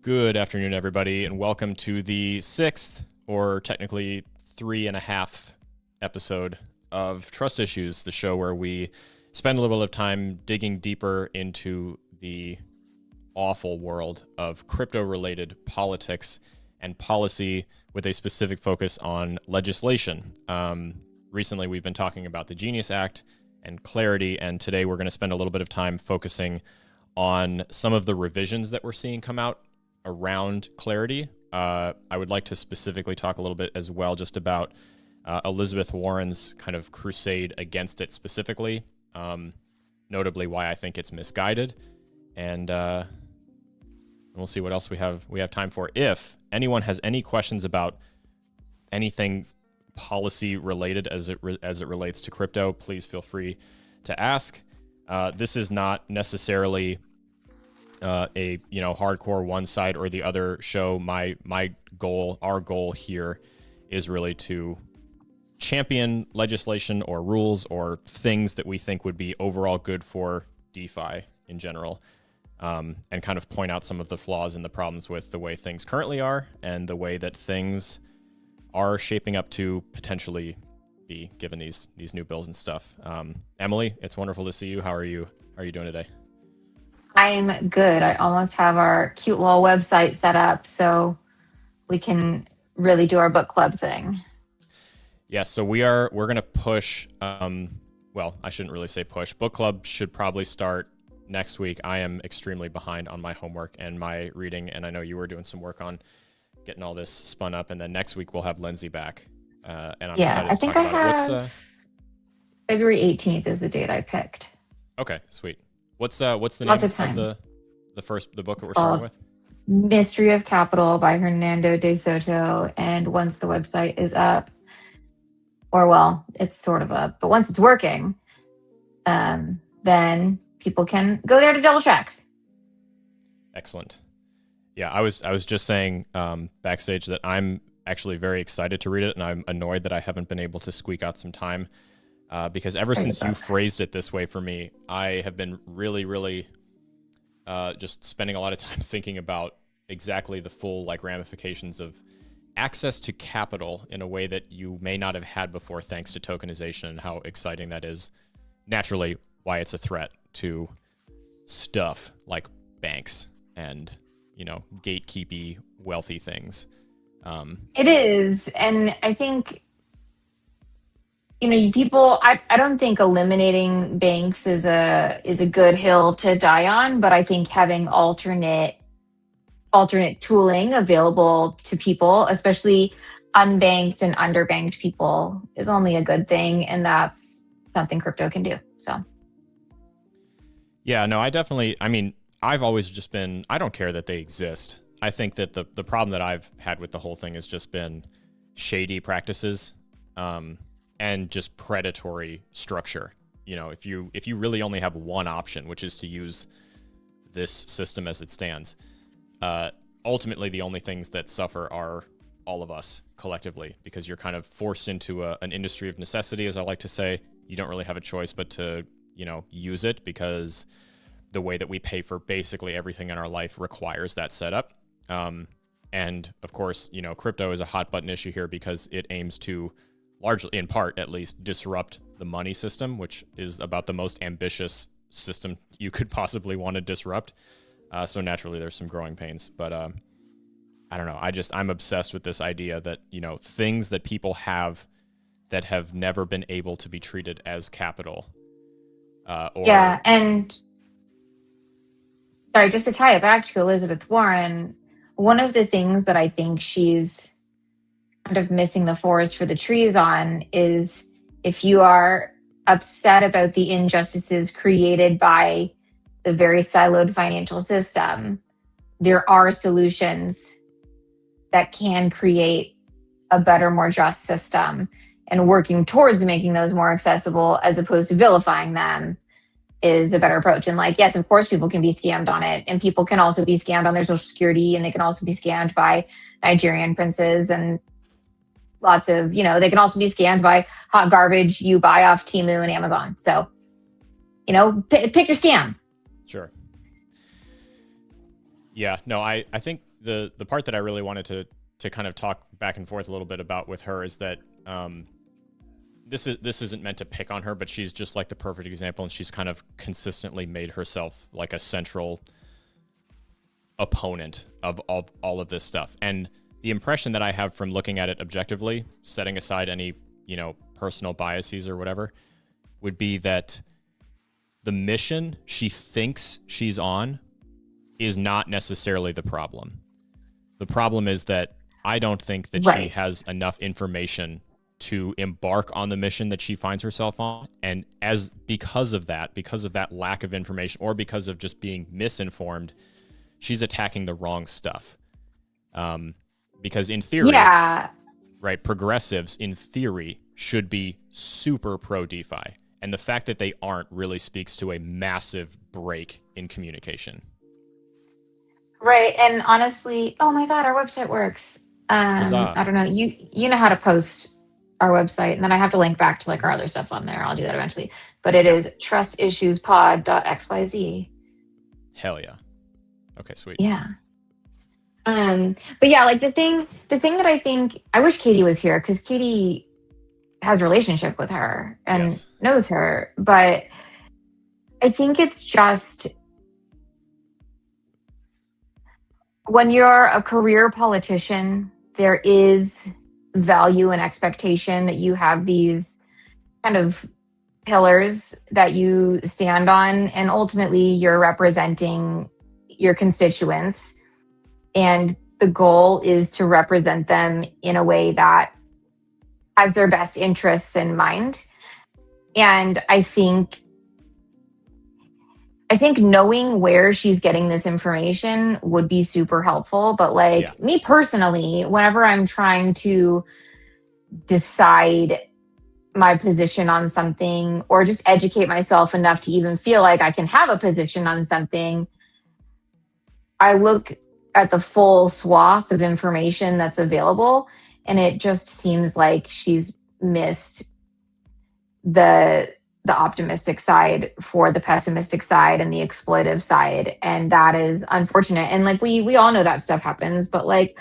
Good afternoon, everybody, and welcome to the sixth, or technically 3.5 episode of Trust Issues, the show where we spend a little bit of time digging deeper into the awful world of crypto-related politics and policy with a specific focus on legislation. Recently, we've been talking about the Genius Act and clarity, and today we're going to spend a little bit of time focusing on some of the revisions that we're seeing come out around clarity. I would like to specifically talk a little bit as well just about Elizabeth Warren's kind of crusade against it specifically, notably why I think it's misguided, and we'll see what else we have time for. If anyone has any questions about anything policy related as it relates to crypto, please feel free to ask. This is not necessarily a hardcore one side or the other show. My goal, our goal here, is really to champion legislation or rules or things that we think would be overall good for DeFi in general, and kind of point out some of the flaws and the problems with the way things currently are and the way that things are shaping up to potentially be given these new bills and stuff. Emily, it's wonderful to see you. How are you doing today? I'm good. I almost have our cute little website set up so we can really do our book club thing. Yeah, so we're going to push, well, I shouldn't really say push. Book club should probably start next week. I am extremely behind on my homework and my reading, and I know you were doing some work on getting all this spun up, and then next week we'll have Lindsay back. And I'm excited to I think talk I about have February 18th is the date I picked. Okay, sweet. What's the name of the book that we're starting with? Mystery of Capital by Hernando de Soto. And once the website is up, or well, it's sort of up, but once it's working, then people can go there to double check. Excellent. Yeah, I was just saying backstage that I'm actually very excited to read it, and I'm annoyed that I haven't been able to squeak out some time. Because ever since you phrased it this way for me, I have been really, really just spending a lot of time thinking about exactly the full ramifications of access to capital in a way that you may not have had before, thanks to tokenization, and how exciting that is. Naturally, why it's a threat to stuff like banks and gatekeepy wealthy things. It is, and I think. People, I don't think eliminating banks is a good hill to die on, but I think having alternate tooling available to people, especially unbanked and underbanked people, is only a good thing, and that's something crypto can do. So, yeah, no, I've always just been, I don't care that they exist. I think that the problem that I've had with the whole thing has just been shady practices. And just predatory structure. If you really only have one option, which is to use this system as it stands, ultimately the only things that suffer are all of us collectively, because you're kind of forced into an industry of necessity, as I like to say. You don't really have a choice but to use it, because the way that we pay for basically everything in our life requires that setup. And of course, crypto is a hot button issue here because it aims to, largely, in part at least, disrupt the money system, which is about the most ambitious system you could possibly want to disrupt. So naturally, there's some growing pains. But I don't know. I'm obsessed with this idea that, things that people have that have never been able to be treated as capital. Yeah, and sorry, just to tie it back to Elizabeth Warren, one of the things that I think she's kind of missing the forest for the trees on is, if you are upset about the injustices created by the very siloed financial system, there are solutions that can create a better, more just system, and working towards making those more accessible as opposed to vilifying them is a better approach. And yes, of course, people can be scammed on it, and people can also be scammed on their social security, and they can also be scammed by Nigerian princes, and lots of, they can also be scammed by hot garbage you buy off Temu and Amazon. So, pick your scam. Sure. Yeah, no, I think the part that I really wanted to kind of talk back and forth a little bit about with her is that this isn't meant to pick on her, but she's just like the perfect example, and she's kind of consistently made herself like a central opponent of all of this stuff. And the impression that I have from looking at it objectively, setting aside any, personal biases or whatever, would be that the mission she thinks she's on is not necessarily the problem. The problem is that I don't think that she has enough information to embark on the mission that she finds herself on. And because of that lack of information, or because of just being misinformed, she's attacking the wrong stuff. Because in theory, right, progressives in theory should be super pro DeFi. And the fact that they aren't really speaks to a massive break in communication. Right. And honestly, oh my God, our website works. I don't know. You know how to post our website, and then I have to link back to like our other stuff on there. I'll do that eventually. But it is trustissuespod.xyz. Hell yeah. Okay, sweet. Yeah. But yeah, like the thing that I think, I wish Katie was here, because Katie has a relationship with her and knows her. But I think it's just, when you're a career politician, there is value and expectation that you have these kind of pillars that you stand on, and ultimately you're representing your constituents, and the goal is to represent them in a way that has their best interests in mind. And I think knowing where she's getting this information would be super helpful. But me personally, whenever I'm trying to decide my position on something, or just educate myself enough to even feel like I can have a position on something, I look at the full swath of information that's available. And it just seems like she's missed the optimistic side for the pessimistic side and the exploitive side. And that is unfortunate. And like, we all know that stuff happens, but like,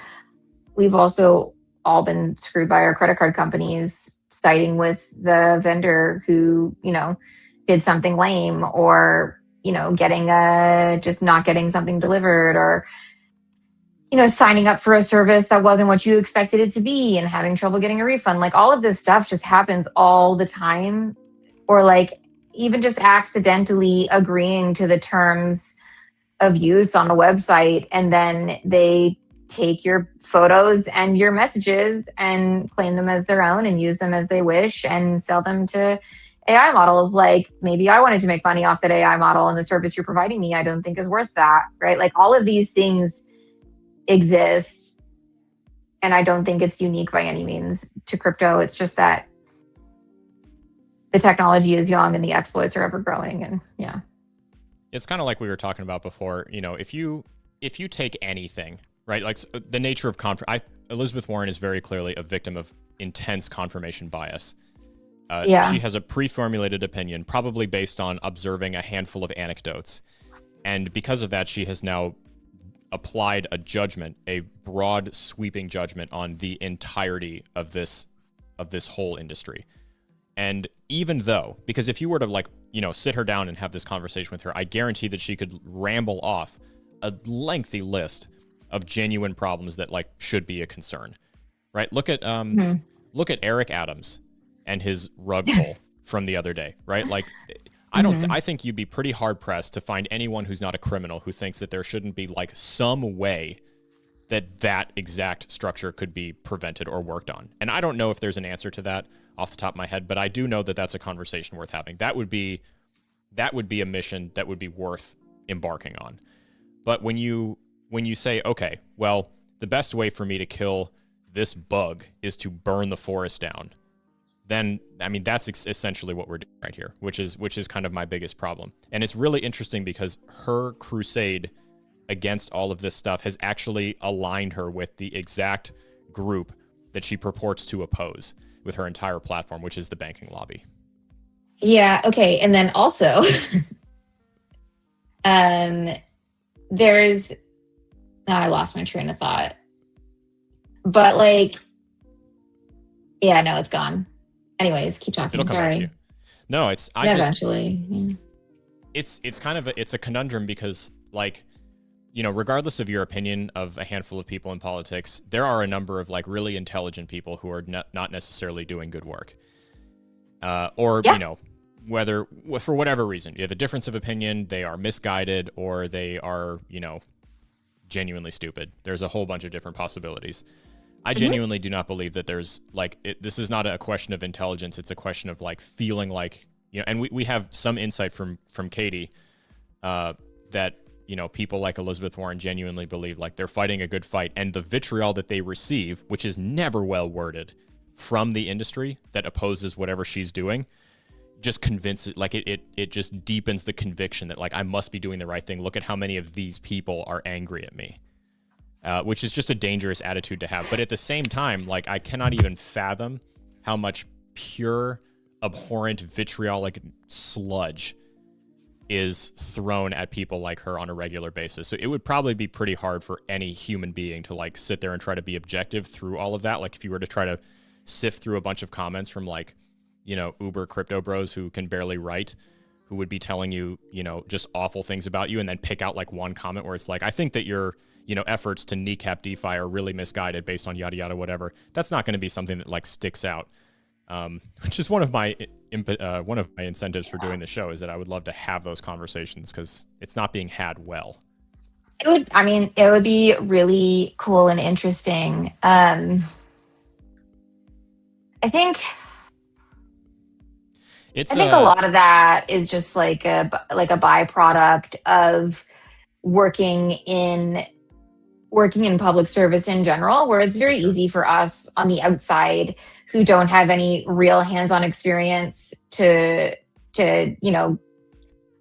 we've also all been screwed by our credit card companies, siding with the vendor who, did something lame, or, just not getting something delivered, or, signing up for a service that wasn't what you expected it to be and having trouble getting a refund. Like, all of this stuff just happens all the time. Or like, even just accidentally agreeing to the terms of use on a website, and then they take your photos and your messages and claim them as their own and use them as they wish and sell them to AI models. Like, maybe I wanted to make money off that AI model, and the service you're providing me, I don't think is worth that, right? Like, all of these things exist, and I don't think it's unique by any means to crypto. It's just that the technology is young and the exploits are ever growing. And it's kind of like we were talking about before. If you take anything, right, like the nature of Elizabeth Warren is very clearly a victim of intense confirmation bias. She has a pre-formulated opinion, probably based on observing a handful of anecdotes, and because of that, she has now applied a judgment, a broad, sweeping judgment on the entirety of this whole industry. And even though, because if you were to sit her down and have this conversation with her, I guarantee that she could ramble off a lengthy list of genuine problems that should be a concern, right? Look at Eric Adams and his rug pull from the other day, right? Like, I think you'd be pretty hard pressed to find anyone who's not a criminal who thinks that there shouldn't be some way that exact structure could be prevented or worked on. And I don't know if there's an answer to that off the top of my head, but I do know that that's a conversation worth having. That would be a mission that would be worth embarking on. But when you say, okay, well, the best way for me to kill this bug is to burn the forest down, then that's essentially what we're doing right here, which is kind of my biggest problem. And it's really interesting because her crusade against all of this stuff has actually aligned her with the exact group that she purports to oppose with her entire platform, which is the banking lobby. Yeah. Okay. And then also, there's, I lost my train of thought. But like, yeah, no, it's gone. Anyways, keep talking. It'll come back to you. No, it's eventually. Yeah. It's kind of it's a conundrum because, like, you know, regardless of your opinion of a handful of people in politics, there are a number of like really intelligent people who are not necessarily doing good work. You know, whether for whatever reason you have a difference of opinion, they are misguided or they are, you know, genuinely stupid. There's a whole bunch of different possibilities. I genuinely do not believe that there's like this is not a question of intelligence. It's a question of like feeling like, you know, and we have some insight from Katie that, you know, people like Elizabeth Warren genuinely believe like they're fighting a good fight, and the vitriol that they receive, which is never well worded from the industry that opposes whatever she's doing, just convinces, like it just deepens the conviction that like I must be doing the right thing. Look at how many of these people are angry at me. Which is just a dangerous attitude to have. But at the same time, like I cannot even fathom how much pure, abhorrent, vitriolic sludge is thrown at people like her on a regular basis. So it would probably be pretty hard for any human being to like sit there and try to be objective through all of that. Like if you were to try to sift through a bunch of comments from like, you know, Uber crypto bros who can barely write, who would be telling you, you know, just awful things about you, and then pick out like one comment where it's like, I think that your, you know, efforts to kneecap DeFi are really misguided based on yada yada whatever. That's not going to be something that like sticks out. Which is one of my incentives for doing the show, is that I would love to have those conversations because it's not being had well. It would be really cool and interesting. I think a lot of that is just like a byproduct of working in public service in general, where it's very easy for us on the outside who don't have any real hands-on experience to you know,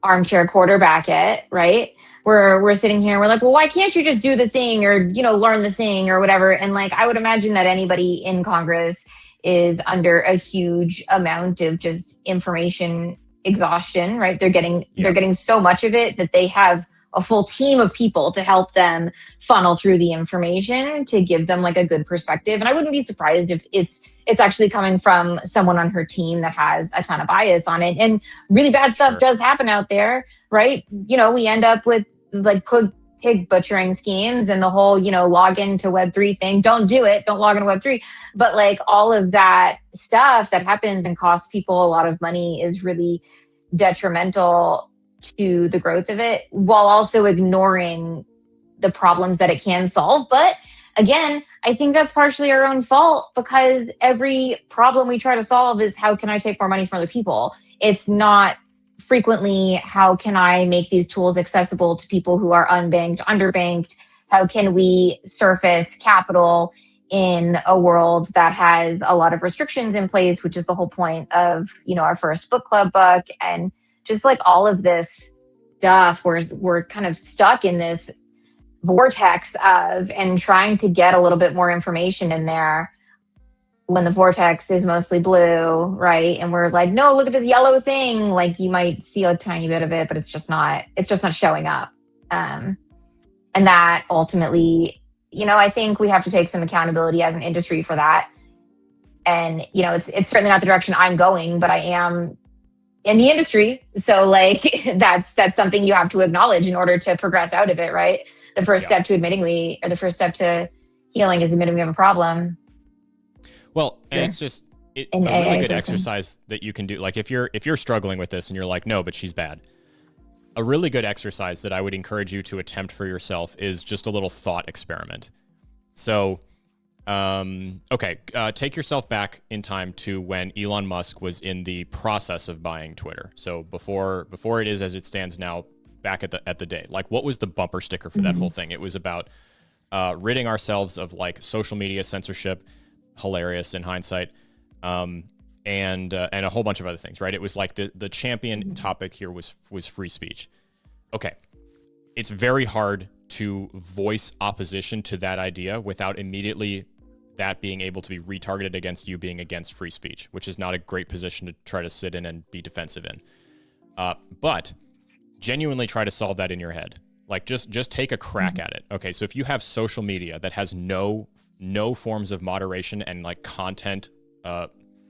armchair quarterback it, right? We're sitting here and we're like, well, why can't you just do the thing or, you know, learn the thing or whatever? And like, I would imagine that anybody in Congress is under a huge amount of just information exhaustion, right? They're getting so much of it that they have a full team of people to help them funnel through the information to give them like a good perspective. And I wouldn't be surprised if it's actually coming from someone on her team that has a ton of bias on it. And really bad stuff does happen out there, right? You know, we end up with like pig butchering schemes and the whole, you know, log into Web3 thing. Don't do it. Don't log into Web3. But like all of that stuff that happens and costs people a lot of money is really detrimental to the growth of it, while also ignoring the problems that it can solve. But again, I think that's partially our own fault, because every problem we try to solve is how can I take more money from other people? It's not frequently how can I make these tools accessible to people who are unbanked, underbanked? How can we surface capital in a world that has a lot of restrictions in place, which is the whole point of, you know, our first book club book. And just like all of this stuff, we're kind of stuck in this vortex of and trying to get a little bit more information in there when the vortex is mostly blue, right? And we're like, no, look at this yellow thing. Like you might see a tiny bit of it, but it's just not showing up. And that ultimately, you know, I think we have to take some accountability as an industry for that. And, you know, it's certainly not the direction I'm going, but I am in the industry. So like that's something you have to acknowledge in order to progress out of it, right? The first step to the first step to healing is admitting we have a problem. Well, and it's just a really good exercise that you can do. Like if you're struggling with this and you're like, no, but she's bad. A really good exercise that I would encourage you to attempt for yourself is just a little thought experiment. So, take yourself back in time to when Elon Musk was in the process of buying Twitter. So before it is as it stands now, back at the day, like what was the bumper sticker for that whole thing? It was about ridding ourselves of like social media censorship, hilarious in hindsight, and a whole bunch of other things, right? It was like the champion topic here was free speech. Okay, it's very hard to voice opposition to that idea without immediately that being able to be retargeted against you being against free speech, which is not a great position to try to sit in and be defensive in. But genuinely try to solve that in your head. Like just take a crack at it. Okay, so if you have social media that has no forms of moderation and like content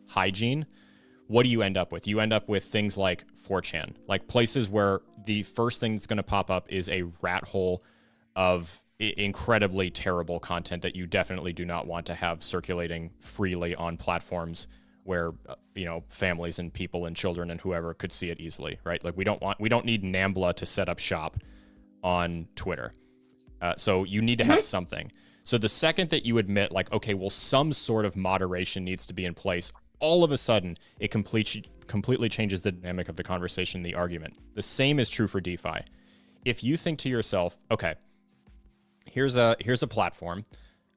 hygiene, what do you end up with? You end up with things like 4chan, like places where the first thing that's going to pop up is a rat hole of incredibly terrible content that you definitely do not want to have circulating freely on platforms where families and people and children and whoever could see it easily, right? Like we don't need Nambla to set up shop on Twitter. So you need to have something. So the second that you admit like, okay, well, some sort of moderation needs to be in place, all of a sudden it completely changes the dynamic of the conversation, the argument. The same is true for DeFi. If you think to yourself, okay, here's a platform,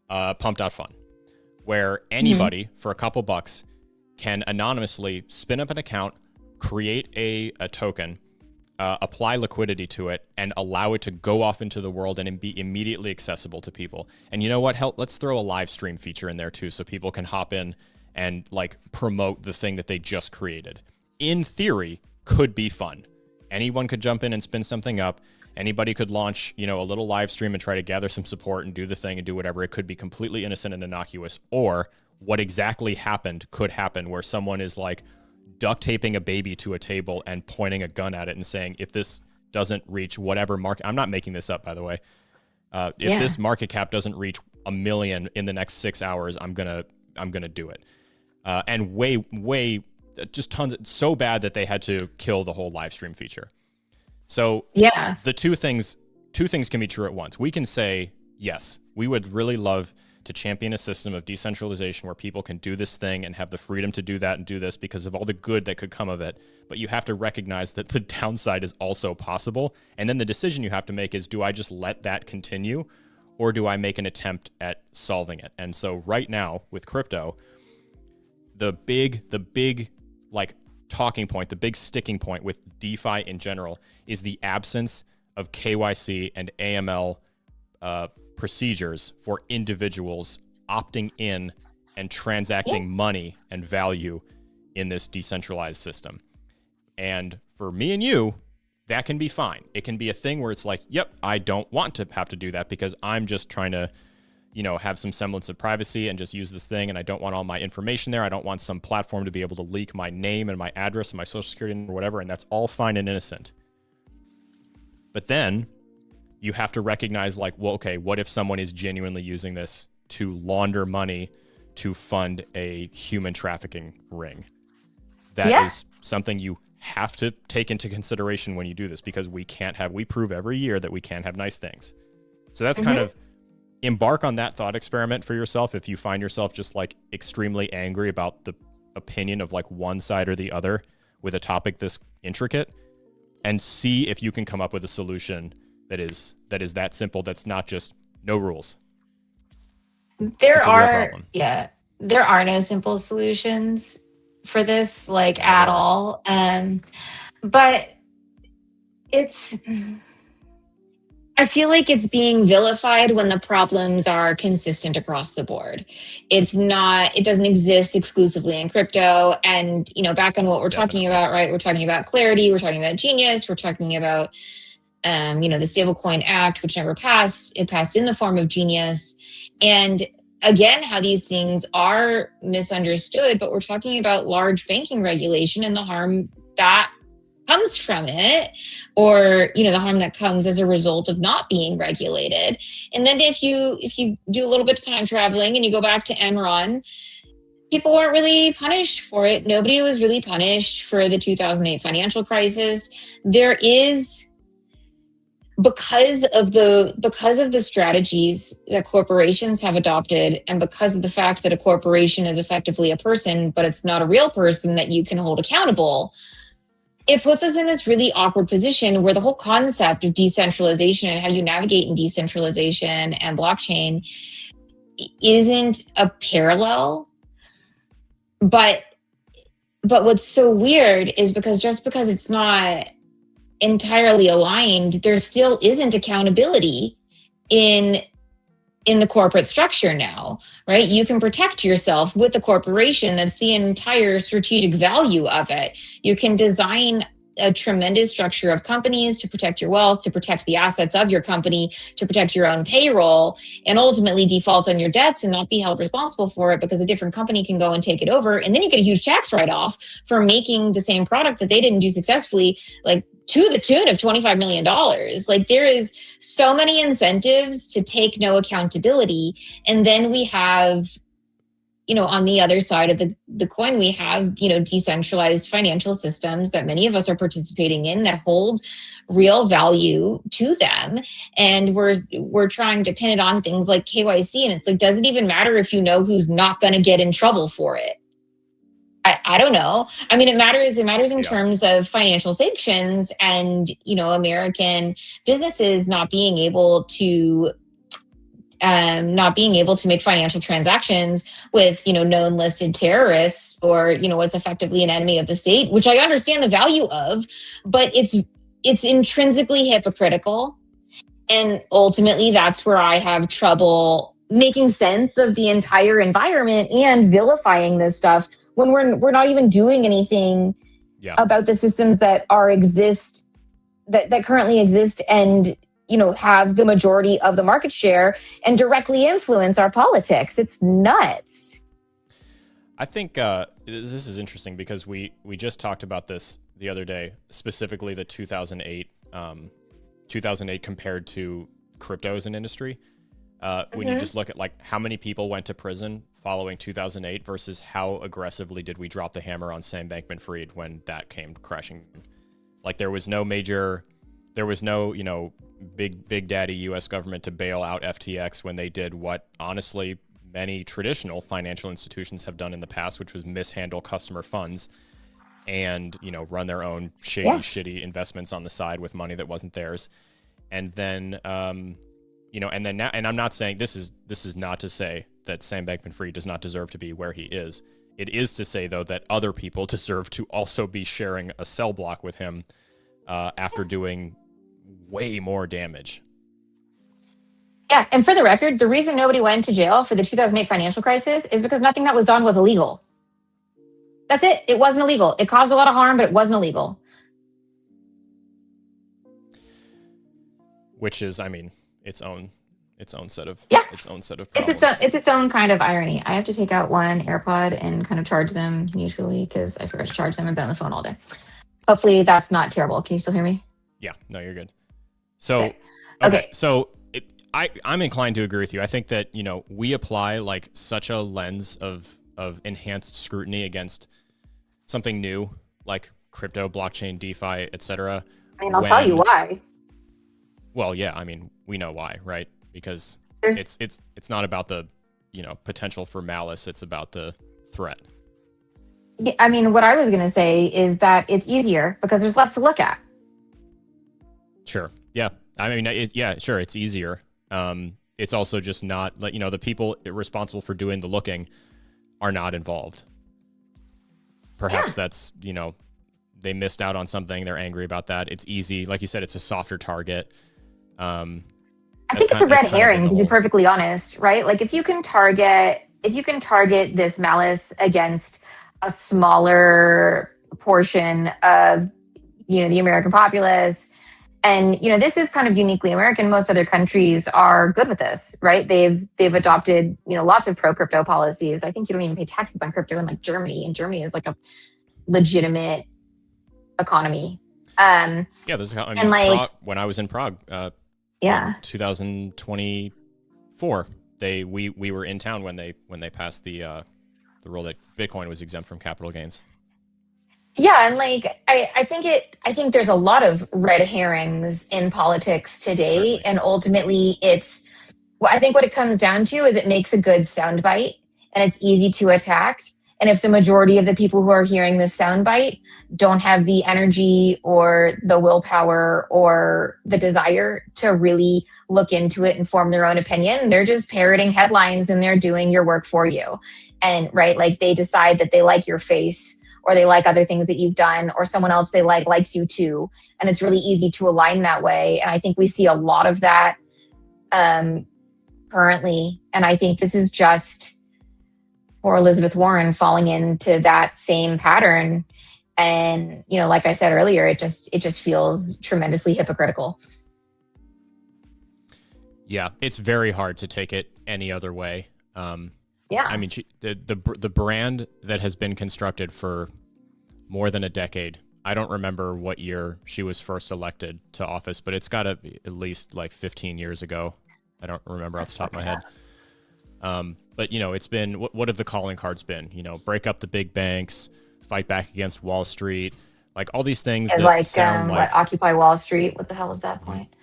Pump.fun, where anybody for a couple bucks can anonymously spin up an account, create a token, apply liquidity to it, and allow it to go off into the world and be immediately accessible to people. And you know what? Let's throw a live stream feature in there too, so people can hop in and like promote the thing that they just created. In theory, could be fun. Anyone could jump in and spin something up. Anybody could launch, a little live stream and try to gather some support and do the thing and do whatever. It could be completely innocent and innocuous. Or what exactly happened could happen where someone is like duct taping a baby to a table and pointing a gun at it and saying, if this doesn't reach whatever market, I'm not making this up, by the way. If this market cap doesn't reach 1 million in the next 6 hours, I'm gonna do it. And way, just tons, so bad that they had to kill the whole live stream feature. So the two things can be true at once. We can say, yes, we would really love to champion a system of decentralization where people can do this thing and have the freedom to do that and do this because of all the good that could come of it. But you have to recognize that the downside is also possible. And then the decision you have to make is, do I just let that continue or do I make an attempt at solving it? And so right now with crypto, the big like talking point, the big sticking point with DeFi in general is the absence of KYC and AML procedures for individuals opting in and transacting money and value in this decentralized system. And for me and you, that can be fine. It can be a thing where it's like, yep, I don't want to have to do that because I'm just trying to, have some semblance of privacy and just use this thing. And I don't want all my information there. I don't want some platform to be able to leak my name and my address and my social security number or whatever. And that's all fine and innocent. But then you have to recognize like, well, okay, what if someone is genuinely using this to launder money to fund a human trafficking ring? That is something you have to take into consideration when you do this, because we prove every year that we can't have nice things. So that's kind of, embark on that thought experiment for yourself. If you find yourself just like extremely angry about the opinion of like one side or the other with a topic this intricate, and see if you can come up with a solution that is that simple. That's not just no rules. There are no simple solutions for this, like at all. But I feel like it's being vilified when the problems are consistent across the board. It doesn't exist exclusively in crypto. And, back on what we're talking about, right? We're talking about Clarity, we're talking about Genius, we're talking about, the Stablecoin Act, which never passed. It passed in the form of Genius. And again, how these things are misunderstood, but we're talking about large banking regulation and the harm that comes from it, or the harm that comes as a result of not being regulated. And then if you do a little bit of time traveling and you go back to Enron, people weren't really punished for it. Nobody was really punished for the 2008 financial crisis. There is, because of the strategies that corporations have adopted, and because of the fact that a corporation is effectively a person, but it's not a real person that you can hold accountable, it puts us in this really awkward position where the whole concept of decentralization and how you navigate in decentralization and blockchain isn't a parallel. But what's so weird is just because it's not entirely aligned, there still isn't accountability in the corporate structure now, right? You can protect yourself with the corporation. That's the entire strategic value of it. You can design a tremendous structure of companies to protect your wealth, to protect the assets of your company, to protect your own payroll, and ultimately default on your debts and not be held responsible for it because a different company can go and take it over. And then you get a huge tax write-off for making the same product that they didn't do successfully, like to the tune of $25 million. Like there is so many incentives to take no accountability. And then we have, on the other side of the coin, we have, decentralized financial systems that many of us are participating in that hold real value to them. And we're trying to pin it on things like KYC. And it's like, doesn't even matter if you know who's not going to get in trouble for it. I don't know. I mean, it matters in terms of financial sanctions and, American businesses not being able to make financial transactions with, known listed terrorists or, what's effectively an enemy of the state, which I understand the value of, but it's intrinsically hypocritical. And ultimately, that's where I have trouble making sense of the entire environment and vilifying this stuff when we're not even doing anything about the systems that currently exist and have the majority of the market share and directly influence our politics. It's nuts. I think this is interesting because we just talked about this the other day, specifically the 2008 compared to crypto as an industry. When you just look at like how many people went to prison following 2008 versus how aggressively did we drop the hammer on Sam Bankman-Fried when that came crashing. Like there was no big daddy US government to bail out FTX when they did what honestly many traditional financial institutions have done in the past, which was mishandle customer funds and, run their own shitty investments on the side with money that wasn't theirs. And then, and then now, and I'm not saying this is not to say that Sam Bankman-Fried does not deserve to be where he is. It is to say though that other people deserve to also be sharing a cell block with him after doing way more damage. Yeah, and for the record, the reason nobody went to jail for the 2008 financial crisis is because nothing that was done was illegal. That's it. It wasn't illegal. It caused a lot of harm, but it wasn't illegal. Which is, its own set of problems. It's its own kind of irony. I have to take out one AirPod and kind of charge them mutually because I forgot to charge them and been on the phone all day. Hopefully that's not terrible. Can you still hear me? Yeah, no, you're good. So, okay. So I'm inclined to agree with you. I think that, we apply like such a lens of enhanced scrutiny against something new, like crypto, blockchain, DeFi, etc. I'll tell you why. Well, yeah, we know why, right? Because it's not about the, potential for malice. It's about the threat. What I was going to say is that it's easier because there's less to look at. Sure. Yeah. Sure. It's easier. It's also just not like, the people responsible for doing the looking are not involved. Perhaps that's, they missed out on something. They're angry about that. It's easy. Like you said, it's a softer target. I think it's a red herring, to be perfectly honest, right? Like if you can target this malice against a smaller portion of, the American populace, and, this is kind of uniquely American. Most other countries are good with this, right? They've adopted, lots of pro-crypto policies. I think you don't even pay taxes on crypto in like Germany, and Germany is like a legitimate economy. Prague, when I was in Prague, 2024, we were in town when they passed the rule that Bitcoin was exempt from capital gains. Yeah, and I think there's a lot of red herrings in politics today. Certainly. And ultimately I think what it comes down to is it makes a good soundbite and it's easy to attack. And if the majority of the people who are hearing this soundbite don't have the energy or the willpower or the desire to really look into it and form their own opinion, they're just parroting headlines and they're doing your work for you. And right, like they decide that they like your face or they like other things that you've done, or someone else they likes you too. And it's really easy to align that way. And I think we see a lot of that currently. And I think this is just poor Elizabeth Warren falling into that same pattern. And, like I said earlier, it just feels tremendously hypocritical. Yeah, it's very hard to take it any other way. Yeah. I mean, the brand that has been constructed for more than a decade. I don't remember what year she was first elected to office, but it's got to be at least like 15 years ago. I don't remember off the top of my head. But, it's been, what have the calling cards been? Break up the big banks, fight back against Wall Street, like all these things It's that like, sound like... what, Occupy Wall Street? What the hell is that point?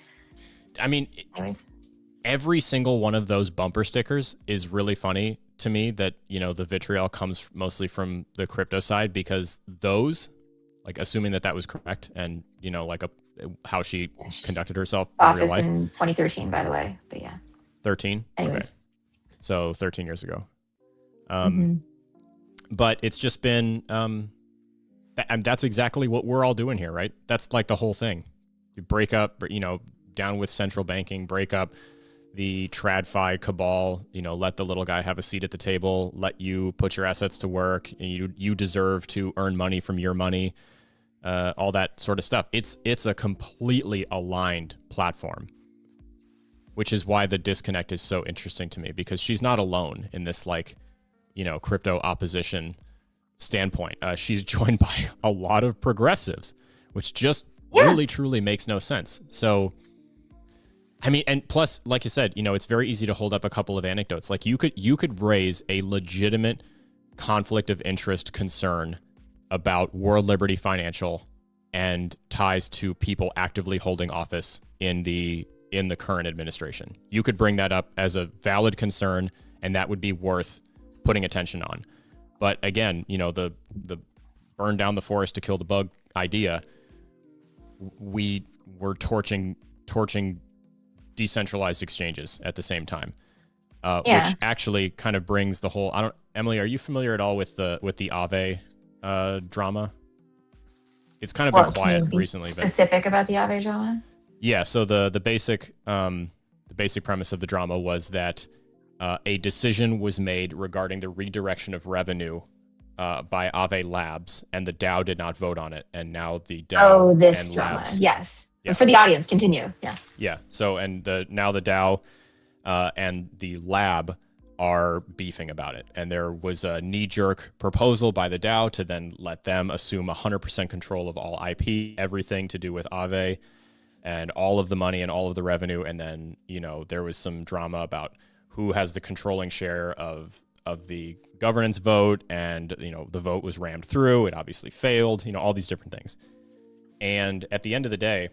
I mean, anyways, every single one of those bumper stickers is really funny to me that, the vitriol comes mostly from the crypto side, because those, like, assuming that was correct and, like how she conducted herself in real office life. in 2013, by the way, but yeah. 13? Anyways. Okay. So 13 years ago. Mm-hmm. But it's just been, that's exactly what we're all doing here, right? That's like the whole thing. You break up, down with central banking, break up the TradFi cabal, let the little guy have a seat at the table, let you put your assets to work, and you deserve to earn money from your money, all that sort of stuff. It's a completely aligned platform, which is why the disconnect is so interesting to me, because she's not alone in this, like, crypto opposition standpoint. She's joined by a lot of progressives, which just really, truly makes no sense. So, I mean, and plus, like you said, it's very easy to hold up a couple of anecdotes. Like you could raise a legitimate conflict of interest concern about World Liberty Financial and ties to people actively holding office in the current administration. You could bring that up as a valid concern, and that would be worth putting attention on. But again, the burn down the forest to kill the bug idea, we were torching decentralized exchanges at the same time, which actually kind of brings the whole. Emily, are you familiar at all with the Aave drama? It's kind of been quiet recently. Specific about the Aave drama? Yeah. So the basic premise of the drama was that a decision was made regarding the redirection of revenue by Aave Labs, and the DAO did not vote on it, and now the DAO this drama, Labs, yes. Yeah. For the audience, continue. Yeah. Yeah. So, and now the DAO and the lab are beefing about it. And there was a knee-jerk proposal by the DAO to then let them assume 100% control of all IP, everything to do with Aave, and all of the money and all of the revenue. And then, there was some drama about who has the controlling share of the governance vote. And, the vote was rammed through. It obviously failed, all these different things. And at the end of the day,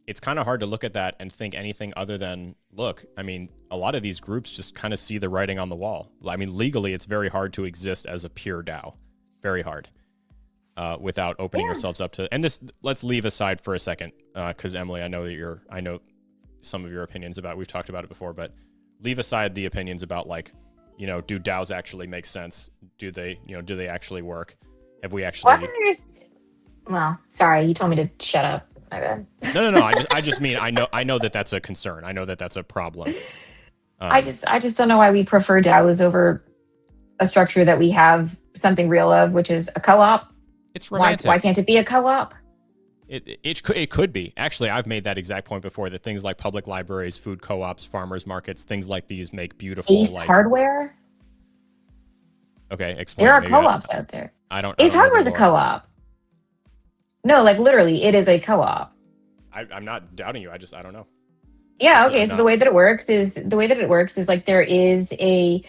it's kind of hard to look at that and think anything other than, look, I mean, a lot of these groups just kind of see the writing on the wall. I mean, legally, it's very hard to exist as a pure DAO. Very hard. Without opening ourselves up to, and this, let's leave aside for a second, because Emily, I know some of your opinions about, we've talked about it before, but leave aside the opinions about, like, do DAOs actually make sense? Do they actually work? Have we actually? Well, sorry, you told me to shut up. My bad. No. I just mean, I know that that's a concern. I know that that's a problem. I just don't know why we prefer DAOs over a structure that we have something real of, which is a co-op. It's romantic. Why can't it be a co-op? It could be. Actually, I've made that exact point before, that things like public libraries, food co-ops, farmers markets, things like these make beautiful. Ace Hardware? Okay, explain. There are co-ops out there. Ace Hardware is a co-op. No, like literally, it is a co-op. I'm not doubting you. I don't know. Yeah. Okay. So the way that it works is like there is a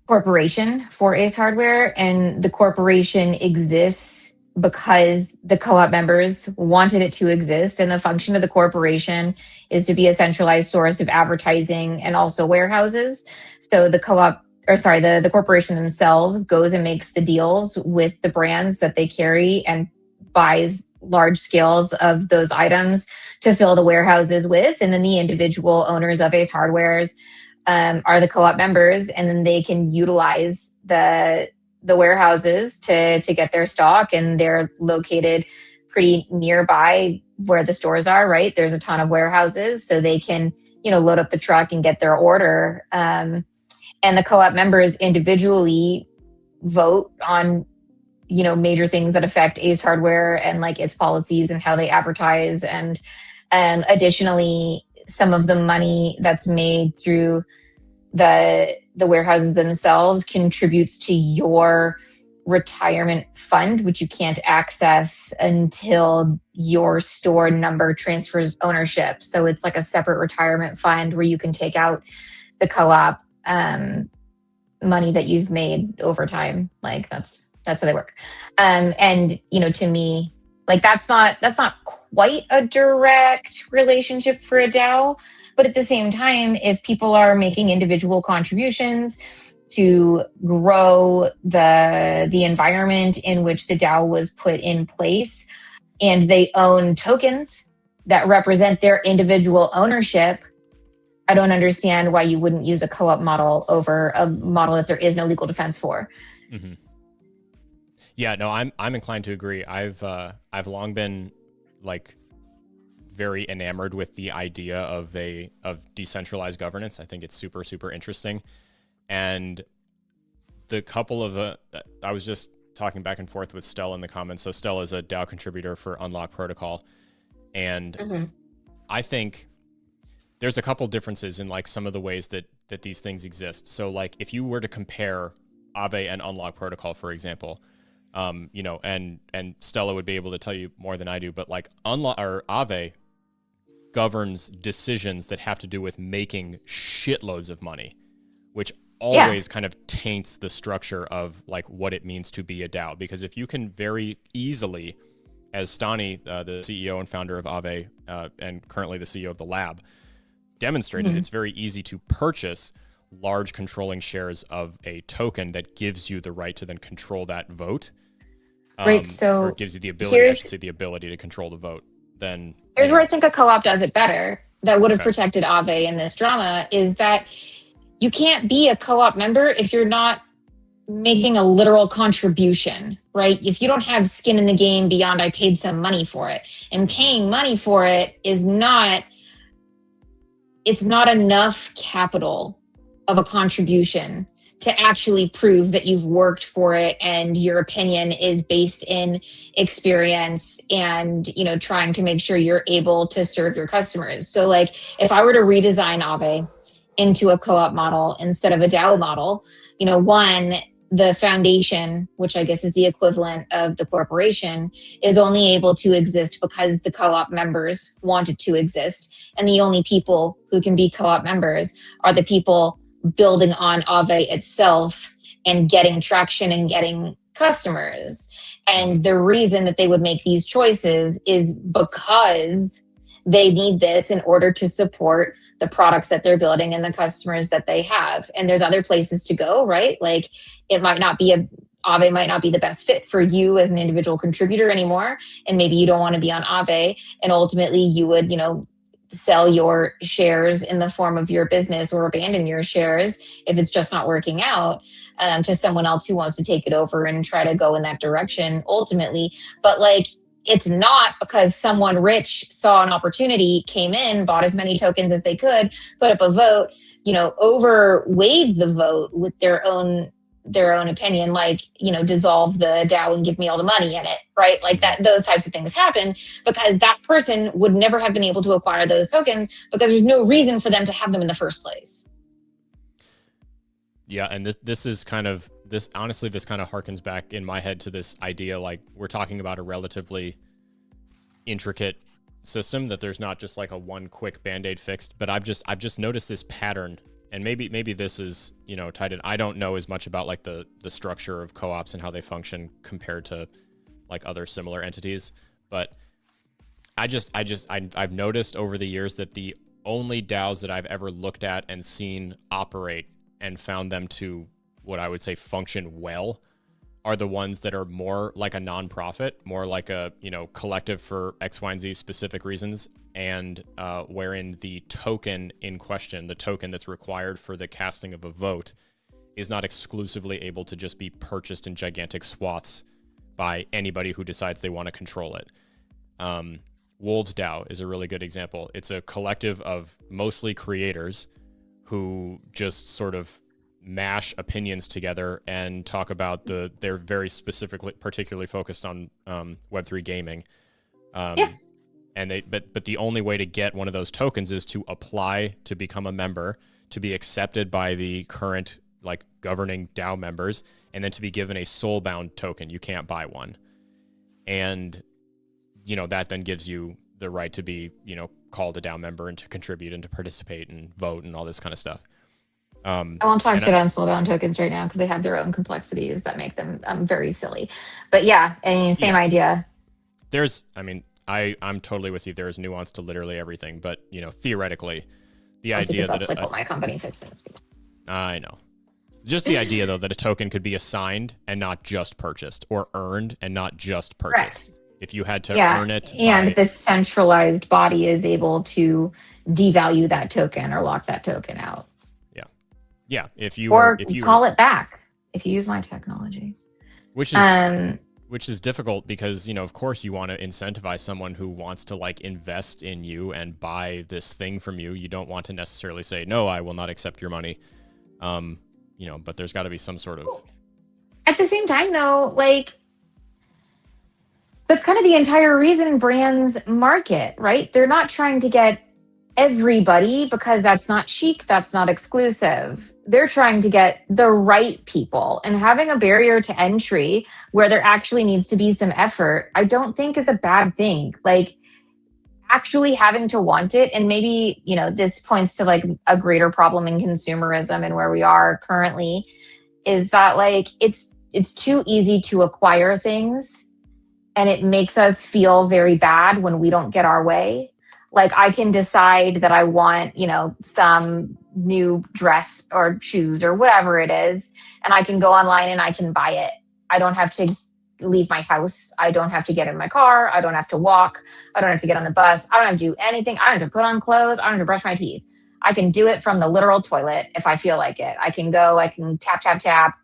corporation for Ace Hardware, and the corporation exists because the co-op members wanted it to exist. And the function of the corporation is to be a centralized source of advertising and also warehouses. So the the corporation themselves goes and makes the deals with the brands that they carry and buys large scales of those items to fill the warehouses with. And then the individual owners of Ace Hardwares are the co-op members, and then they can utilize the warehouses to get their stock, and they're located pretty nearby where the stores are, right? There's a ton of warehouses, so they can, load up the truck and get their order. And the co-op members individually vote on major things that affect Ace Hardware and like its policies and how they advertise. And additionally, some of the money that's made through the warehouses themselves contributes to your retirement fund, which you can't access until your store number transfers ownership. So it's like a separate retirement fund where you can take out the co-op money that you've made over time. Like that's how they work. And to me, like that's not quite a direct relationship for a DAO, but at the same time, if people are making individual contributions to grow the environment in which the DAO was put in place, and they own tokens that represent their individual ownership, I don't understand why you wouldn't use a co-op model over a model that there is no legal defense for. Mm-hmm. Yeah, no, I'm inclined to agree. I've long been like very enamored with the idea of decentralized governance. I think it's super, super interesting. And the couple of I was just talking back and forth with Stella in the comments. So Stella is a DAO contributor for Unlock Protocol, and I think there's a couple differences in like some of the ways that these things exist. So like if you were to compare Aave and Unlock Protocol, for example, and Stella would be able to tell you more than I do, but like Aave governs decisions that have to do with making shitloads of money, which always kind of taints the structure of like what it means to be a DAO. Because if you can very easily, as Stani, the CEO and founder of Aave, and currently the CEO of the lab, demonstrated, it's very easy to purchase large controlling shares of a token that gives you the right to then control that vote. Right. So or gives you the ability, the ability to control the vote. Then here's where I think a co-op does it better. That would have protected Aave in this drama is that you can't be a co-op member if you're not making a literal contribution, right? If you don't have skin in the game beyond I paid some money for it, and paying money for it is not enough capital of a contribution to actually prove that you've worked for it and your opinion is based in experience and, trying to make sure you're able to serve your customers. So like if I were to redesign Aave into a co-op model instead of a DAO model, one, the foundation, which I guess is the equivalent of the corporation, is only able to exist because the co-op members wanted to exist. And the only people who can be co-op members are the people building on Aave itself and getting traction and getting customers. And the reason that they would make these choices is because they need this in order to support the products that they're building and the customers that they have. And there's other places to go, right? Like it might not be Aave might not be the best fit for you as an individual contributor anymore. And maybe you don't want to be on Aave. And ultimately you would, sell your shares in the form of your business or abandon your shares if it's just not working out to someone else who wants to take it over and try to go in that direction ultimately. But like, it's not because someone rich saw an opportunity, came in, bought as many tokens as they could, put up a vote, overweighed the vote with their own opinion, like, dissolve the DAO and give me all the money in it, right? Like that, those types of things happen because that person would never have been able to acquire those tokens because there's no reason for them to have them in the first place. Yeah. And this kind of harkens back in my head to this idea, like we're talking about a relatively intricate system that there's not just like a one quick Band-Aid fixed, but I've just noticed this pattern. And maybe this is, tied in. I don't know as much about like the structure of co-ops and how they function compared to like other similar entities. But I've noticed over the years that the only DAOs that I've ever looked at and seen operate and found them to what I would say function well are the ones that are more like a nonprofit, more like a, collective for X, Y, and Z specific reasons. And wherein the token in question, the token that's required for the casting of a vote, is not exclusively able to just be purchased in gigantic swaths by anybody who decides they want to control it. Wolves DAO is a really good example. It's a collective of mostly creators who just sort of mash opinions together and talk about they're very particularly focused on Web3 gaming. And but the only way to get one of those tokens is to apply to become a member, to be accepted by the current like governing DAO members, and then to be given a soul-bound token. You can't buy one. And, that then gives you the right to be, called a DAO member and to contribute and to participate and vote and all this kind of stuff. I won't talk shit on soul-bound tokens right now because they have their own complexities that make them very silly. But yeah, same idea. I'm totally with you. There is nuance to literally everything, but theoretically, the idea that that's like what my company fits in. I know. Just the idea though that a token could be assigned and not just purchased, or earned and not just purchased. Correct. If you had to earn it, and the centralized body is able to devalue that token or lock that token out. Yeah. If you call it back, if you use my technology, which is difficult because, of course you want to incentivize someone who wants to like invest in you and buy this thing from you. You don't want to necessarily say, no, I will not accept your money. But there's got to be some sort of. At the same time though, like that's kind of the entire reason brands market, right? They're not trying to get everybody because that's not chic, that's not exclusive. They're trying to get the right people, and having a barrier to entry where there actually needs to be some effort, I don't think is a bad thing. Like actually having to want it, and maybe, this points to like a greater problem in consumerism and where we are currently, is that like it's too easy to acquire things, and it makes us feel very bad when we don't get our way. Like I can decide that I want, some new dress or shoes or whatever it is, and I can go online and I can buy it. I don't have to leave my house. I don't have to get in my car. I don't have to walk. I don't have to get on the bus. I don't have to do anything. I don't have to put on clothes. I don't have to brush my teeth. I can do it from the literal toilet if I feel like it. I can tap, tap, tap,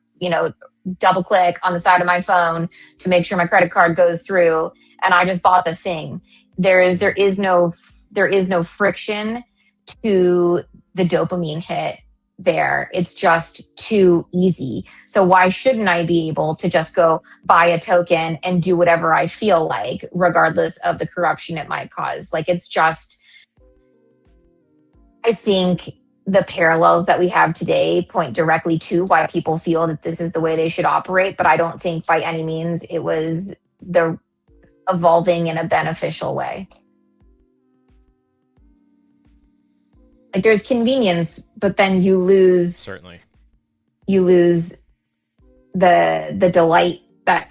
double click on the side of my phone to make sure my credit card goes through, and I just bought the thing. There is no friction to the dopamine hit there. It's just too easy. So why shouldn't I be able to just go buy a token and do whatever I feel like, regardless of the corruption it might cause? Like it's just, I think the parallels that we have today point directly to why people feel that this is the way they should operate. But I don't think by any means it was the evolving in a beneficial way. Like there's convenience, but then you lose the delight that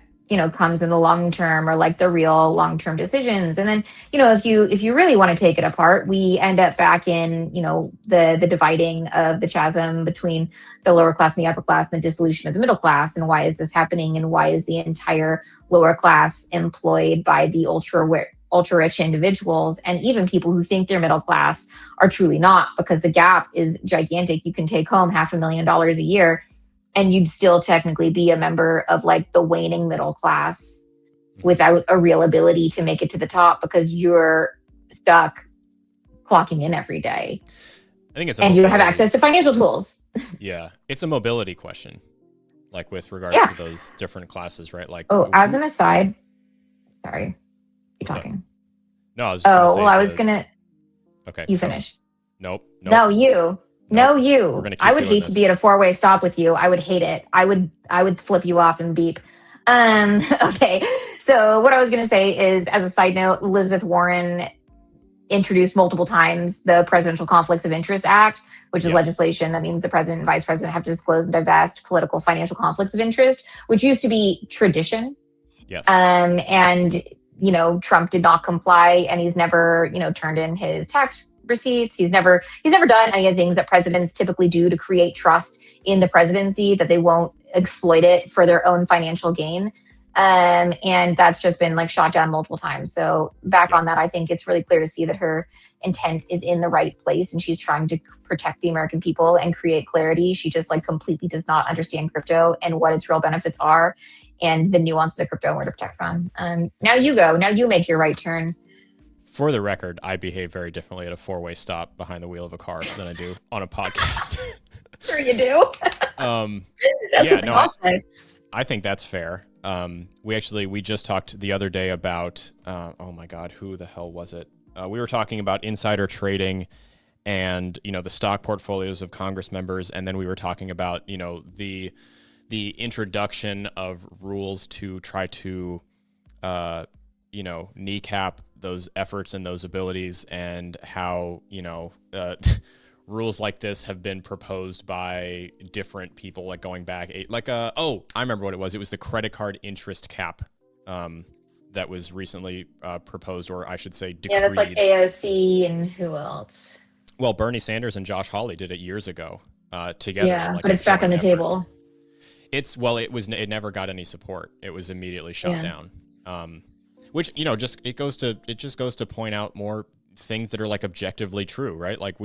comes in the long term, or like the real long term decisions. And then if you really want to take it apart, we end up back in the dividing of the chasm between the lower class and the upper class, and the dissolution of the middle class. And why is this happening? And why is the entire lower class employed by the ultra rich individuals, and even people who think they're middle class are truly not, because the gap is gigantic. You can take home $500,000 a year and you'd still technically be a member of like the waning middle class without a real ability to make it to the top, because you're stuck clocking in every day. I think and you don't have access to financial tools. Yeah. It's a mobility question, like with regards to those different classes, right? Like, as an aside, sorry. Talking. No, I was just I was gonna. Okay. You finish. Nope. No, you. No, you. I would hate this. To be at a 4-way stop with you. I would hate it. I would flip you off and beep. Okay. So what I was gonna say is, as a side note, Elizabeth Warren introduced multiple times the Presidential Conflicts of Interest Act, which is legislation that means the president and vice president have to disclose and divest political financial conflicts of interest, which used to be tradition. Yes. And Trump did not comply, and he's never, turned in his tax receipts. He's never done any of the things that presidents typically do to create trust in the presidency, that they won't exploit it for their own financial gain. And that's just been like shot down multiple times. So back on that, I think it's really clear to see that her intent is in the right place, and she's trying to protect the American people and create clarity. She just like completely does not understand crypto and what its real benefits are and the nuances of crypto and where to protect from. Now you go. Now you make your right turn. For the record, I behave very differently at a 4-way stop behind the wheel of a car than I do on a podcast. Sure you do. That's something I'll say. I think that's fair. We just talked the other day about, oh my God, who the hell was it? We were talking about insider trading and, the stock portfolios of Congress members. And then we were talking about, the introduction of rules to try to, kneecap those efforts and those abilities, and how, rules like this have been proposed by different people, like going back, I remember what it was. It was the credit card interest cap that was recently proposed, or I should say decreed. Yeah, that's like AOC and who else? Well, Bernie Sanders and Josh Hawley did it years ago together. Yeah, but it's back on the table. It never got any support. It was immediately shot down. Which, it just goes to point out more things that are like objectively true, right? Like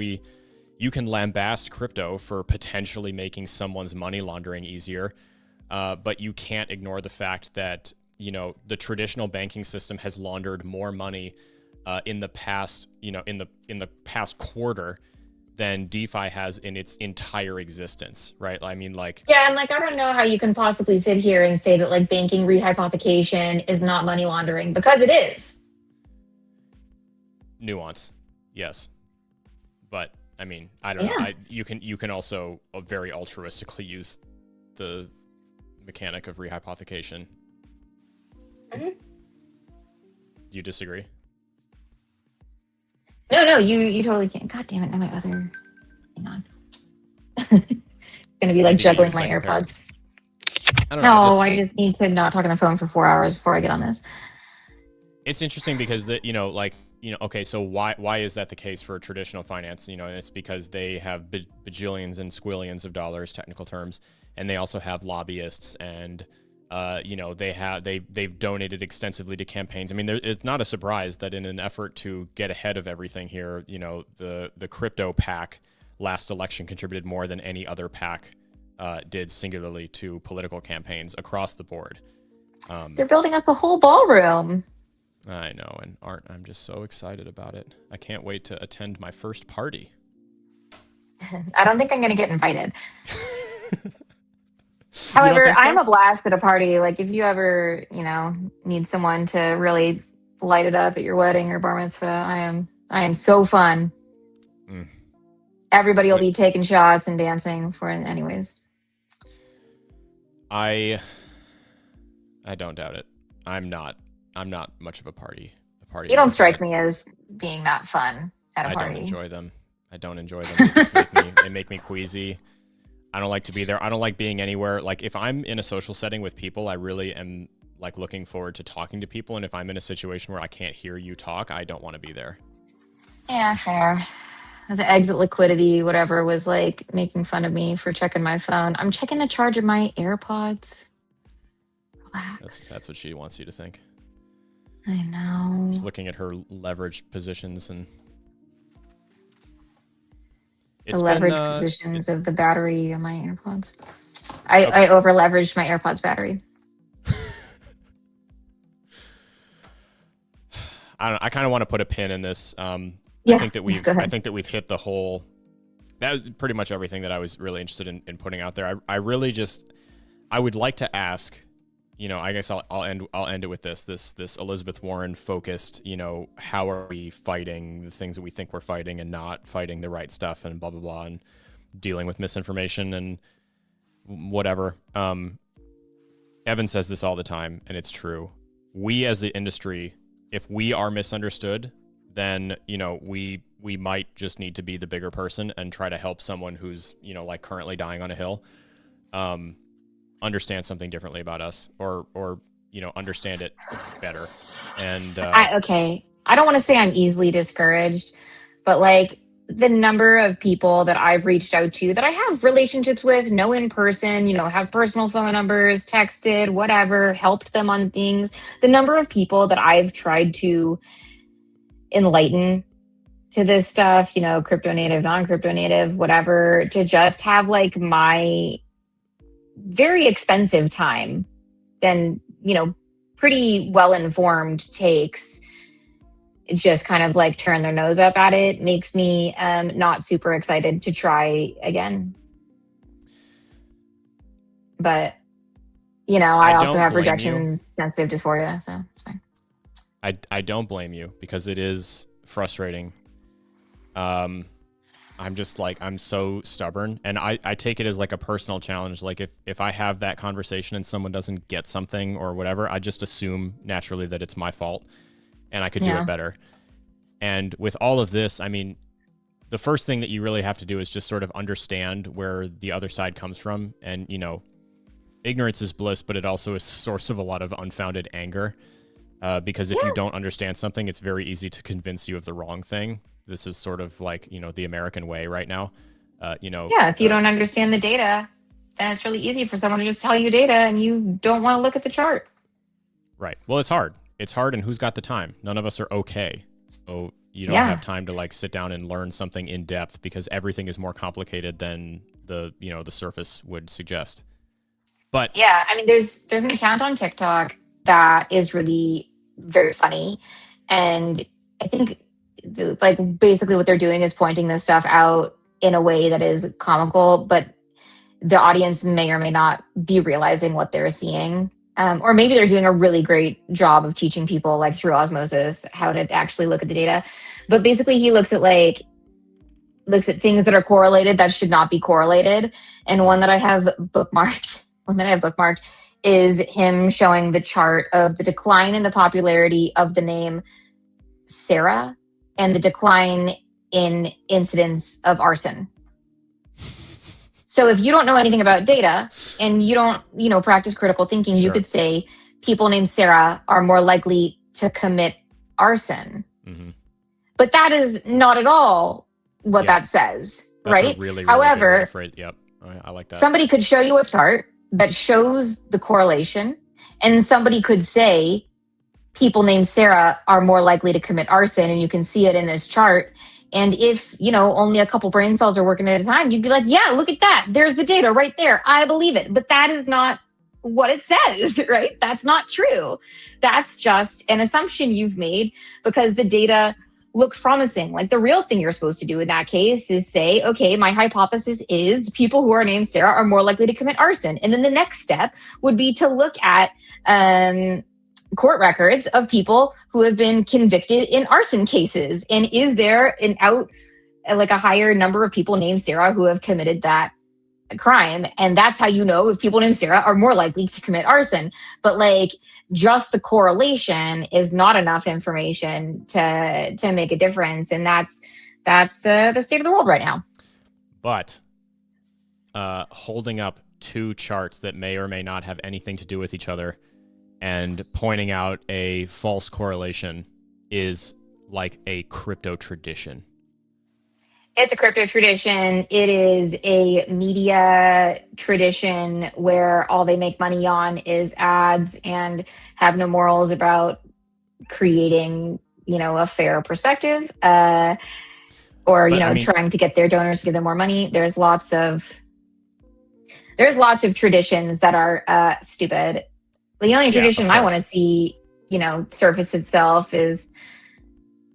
you can lambast crypto for potentially making someone's money laundering easier, but you can't ignore the fact that, the traditional banking system has laundered more money in the past, in the past quarter than DeFi has in its entire existence, right? I mean, yeah, and I don't know how you can possibly sit here and say that banking rehypothecation is not money laundering, because it is. Nuance, yes, but I mean, I don't know. You can also very altruistically use the mechanic of rehypothecation. Mm-hmm. Do you disagree? No, you totally can't. God damn it! Now my other, hang on. Gonna be juggling my AirPods. I don't know. I just need to not talk on the phone for 4 hours before I get on this. It's interesting because okay, so why is that the case for traditional finance? And it's because they have bajillions and squillions of dollars, technical terms, and they also have lobbyists, and they've donated extensively to campaigns. I mean, it's not a surprise that in an effort to get ahead of everything here, the crypto PAC last election contributed more than any other PAC did singularly to political campaigns across the board. They're building us a whole ballroom. I know, and I'm just so excited about it. I can't wait to attend my first party. I don't think I'm going to get invited. However, I'm a blast at a party. If you ever, need someone to really light it up at your wedding or bar mitzvah, I am so fun. Mm. Everybody will be taking shots and dancing for it anyways. I don't doubt it. I'm not much of a party. You don't strike me as being that fun at a party. I don't enjoy them. They make me queasy. I don't like to be there. I don't like being anywhere. If I'm in a social setting with people, I really am looking forward to talking to people. And if I'm in a situation where I can't hear you talk, I don't want to be there. Yeah, fair. As exit liquidity, whatever, was making fun of me for checking my phone. I'm checking the charge of my AirPods. Relax. That's what she wants you to think. I know. She's looking at her leveraged positions and the leveraged positions of the battery of my AirPods. I over leveraged my AirPods battery. I kind of want to put a pin in this. I think that we've hit the whole. That was pretty much everything that I was really interested in putting out there. I would like to ask. I guess I'll end it with this Elizabeth Warren focused, how are we fighting the things that we think we're fighting and not fighting the right stuff and blah, blah, blah, and dealing with misinformation and whatever. Evan says this all the time, and it's true. We as the industry, if we are misunderstood, then, we might just need to be the bigger person and try to help someone who's, currently dying on a hill. Understand something differently about us or understand it better. And I don't want to say I'm easily discouraged, but the number of people that I've reached out to that I have relationships with, know in person, have personal phone numbers, texted, whatever, helped them on things. The number of people that I've tried to enlighten to this stuff, crypto native, non-crypto native, whatever, to just have my very expensive time than, pretty well-informed takes just kind of turn their nose up at it makes me not super excited to try again. But I I also don't have blame you. rejection sensitive dysphoria, so it's fine. I don't blame you because it is frustrating. Um, I'm just like, I'm so stubborn, and I take it as like a personal challenge. Like if I have that conversation and someone doesn't get something or whatever, I just assume naturally that it's my fault and I could do it Yeah. better. And with all of this, I mean, the first thing that you really have to do is just sort of understand where the other side comes from. And, ignorance is bliss, but it also is the source of a lot of unfounded anger. Because if you Yeah. don't understand something, it's very easy to convince you of the wrong thing. This is sort of like, the American way right now. Yeah. If you don't understand the data, then it's really easy for someone to just tell you data and you don't want to look at the chart. Right. Well, it's hard. It's hard, and who's got the time? None of us are okay. So you don't Yeah. have time to like sit down and learn something in depth because everything is more complicated than the surface would suggest. But Yeah. I mean, there's an account on TikTok that is really very funny. And I think like basically what they're doing is pointing this stuff out in a way that is comical, but the audience may or may not be realizing what they're seeing. Or maybe they're doing a really great job of teaching people like through osmosis how to actually look at the data. But basically he looks at things that are correlated that should not be correlated. And one that I have bookmarked is him showing the chart of the decline in the popularity of the name Sarah and the decline in incidence of arson. So if you don't know anything about data and you don't, practice critical thinking, Sure. You could say people named Sarah are more likely to commit arson. Mm-hmm. But that is not at all what that says, That's right? a really, really However, good way to phrase. Yep, I like that. Somebody could show you a chart that shows the correlation, and somebody could say people named Sarah are more likely to commit arson, and you can see it in this chart. And if, only a couple brain cells are working at a time, you'd be like, yeah, look at that. There's the data right there. I believe it. But that is not what it says, right? That's not true. That's just an assumption you've made because the data looks promising. Like the real thing you're supposed to do in that case is say, okay, my hypothesis is people who are named Sarah are more likely to commit arson. And then the next step would be to look at court records of people who have been convicted in arson cases. And is there like a higher number of people named Sarah who have committed that crime? And that's how you know if people named Sarah are more likely to commit arson. But like just the correlation is not enough information to make a difference. And that's the state of the world right now. But holding up two charts that may or may not have anything to do with each other and pointing out a false correlation is like a crypto tradition. It's a crypto tradition. It is a media tradition where all they make money on is ads and have no morals about creating, a fair perspective, or trying to get their donors to give them more money. There's lots of traditions that are stupid. The only tradition I want to see, surface itself is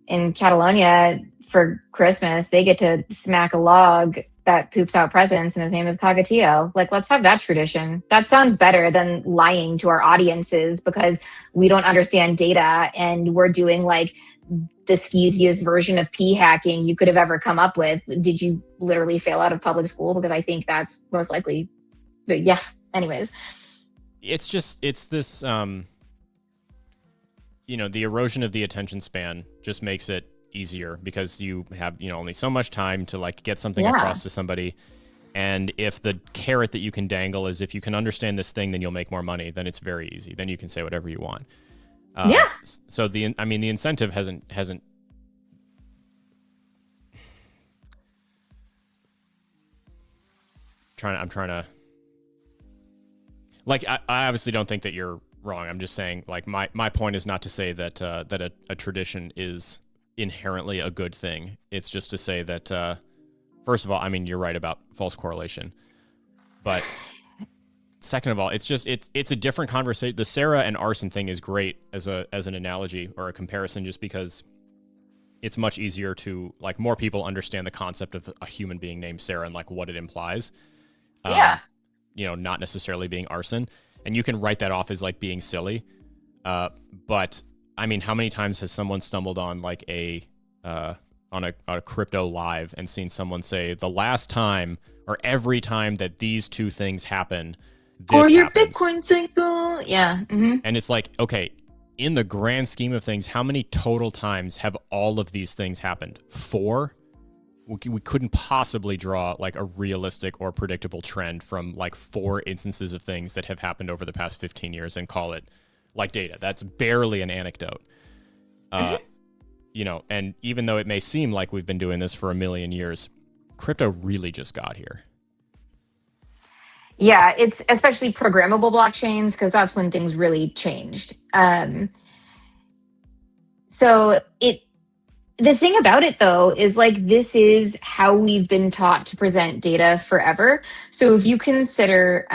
in Catalonia for Christmas. They get to smack a log that poops out presents, and his name is Cogatillo. Like, let's have that tradition. That sounds better than lying to our audiences because we don't understand data and we're doing like the skeeziest version of p hacking you could have ever come up with. Did you literally fail out of public school? Because I think that's most likely. But yeah. Anyways. It's this, the erosion of the attention span just makes it easier because you have, only so much time to like get something across to somebody. And if the carrot that you can dangle is if you can understand this thing, then you'll make more money, then it's very easy. Then you can say whatever you want. So the incentive hasn't I'm trying to like, I obviously don't think that you're wrong. I'm just saying, like, my point is not to say that a tradition is inherently a good thing. It's just to say that, first of all, I mean, you're right about false correlation. But second of all, it's a different conversation. The Sarah and arson thing is great as an analogy or a comparison just because it's much easier to, like, more people understand the concept of a human being named Sarah and, like, what it implies. not necessarily being arson. And you can write that off as like being silly. But I mean, how many times has someone stumbled on like on a crypto live and seen someone say the last time or every time that these two things happen, this or your happens. Bitcoin cycle. Yeah. Mm-hmm. And it's like, okay, in the grand scheme of things, how many total times have all of these things happened? 4? We couldn't possibly draw like a realistic or predictable trend from like 4 instances of things that have happened over the past 15 years and call it like data. That's barely an anecdote. And even though it may seem like we've been doing this for a million years, crypto really just got here. Yeah, it's especially programmable blockchains because that's when things really changed. The thing about it though is like this is how we've been taught to present data forever. So if you consider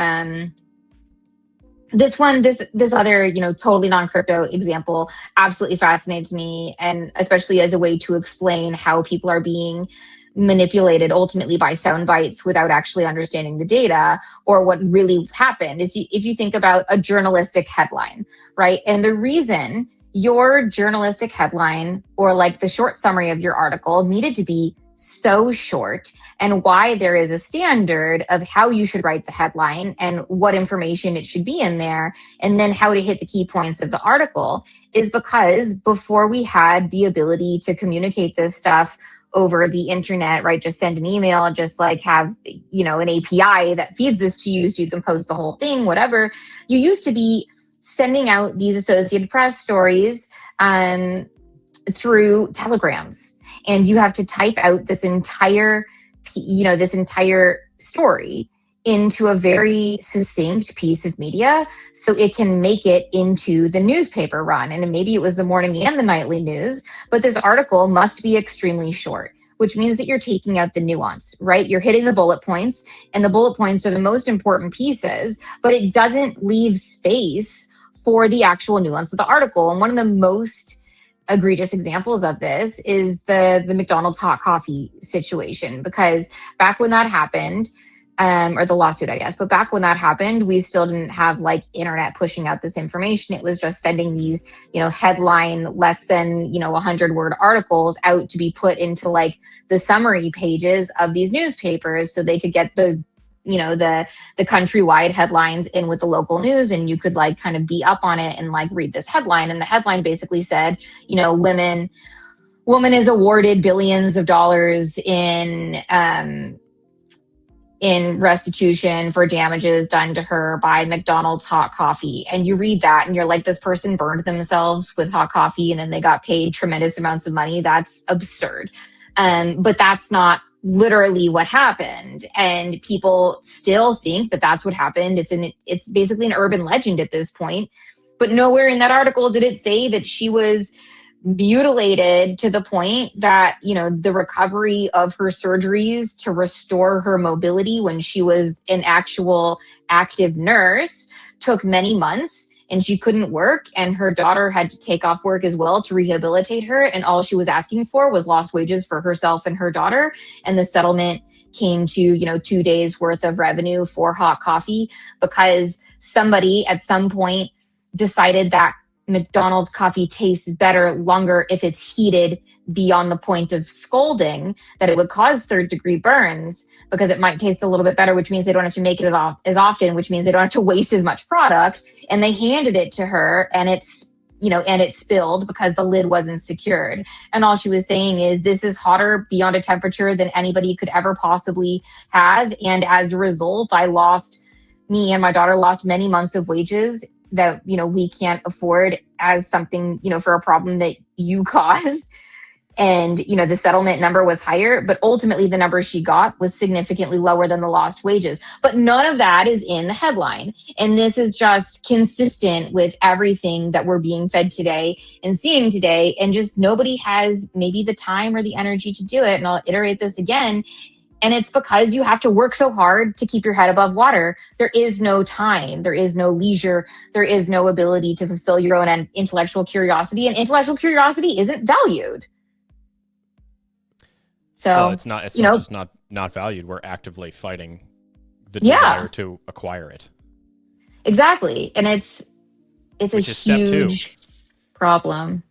this other, totally non-crypto example absolutely fascinates me, and especially as a way to explain how people are being manipulated ultimately by sound bites without actually understanding the data or what really happened is if you think about a journalistic headline, right? And the reason your journalistic headline or like the short summary of your article needed to be so short, and why there is a standard of how you should write the headline and what information it should be in there, and then how to hit the key points of the article, is because before we had the ability to communicate this stuff over the internet, right? Just send an email and just like have, an API that feeds this to you so you can post the whole thing, whatever. You used to be sending out these Associated Press stories through telegrams, and you have to type out this entire story into a very succinct piece of media so it can make it into the newspaper run. And maybe it was the morning and the nightly news, but this article must be extremely short, which means that you're taking out the nuance, right? You're hitting the bullet points, and the bullet points are the most important pieces, but it doesn't leave space for the actual nuance of the article. And one of the most egregious examples of this is the McDonald's hot coffee situation, because back when that happened, or the lawsuit, I guess, but back when that happened, we still didn't have like internet pushing out this information. It was just sending these, headline less than, 100-word articles out to be put into like the summary pages of these newspapers so they could get the countrywide headlines in with the local news, and you could like kind of be up on it and like read this headline. And the headline basically said, woman is awarded billions of dollars in restitution for damages done to her by McDonald's hot coffee. And you read that and you're like, this person burned themselves with hot coffee and then they got paid tremendous amounts of money. That's absurd. But that's not literally what happened, and people still think that that's what happened. It's basically an urban legend at this point, but nowhere in that article did it say that she was mutilated to the point that the recovery of her surgeries to restore her mobility when she was an actual active nurse took many months, and she couldn't work, and her daughter had to take off work as well to rehabilitate her. And all she was asking for was lost wages for herself and her daughter. And the settlement came to, 2 days worth of revenue for hot coffee, because somebody at some point decided that McDonald's coffee tastes better longer if it's heated beyond the point of scalding, that it would cause 3rd-degree burns because it might taste a little bit better, which means they don't have to make it as often, which means they don't have to waste as much product. And they handed it to her, and it spilled because the lid wasn't secured. And all she was saying is, this is hotter beyond a temperature than anybody could ever possibly have. And as a result, me and my daughter lost many months of wages that, we can't afford as something, for a problem that you caused. And, the settlement number was higher, but ultimately the number she got was significantly lower than the lost wages. But none of that is in the headline. And this is just consistent with everything that we're being fed today and seeing today. And just nobody has maybe the time or the energy to do it. And I'll iterate this again. And it's because you have to work so hard to keep your head above water. There is no time. There is no leisure. There is no ability to fulfill your own intellectual curiosity. And intellectual curiosity isn't valued. So well, it's not just not valued. We're actively fighting the desire to acquire it. Exactly. And it's a huge problem.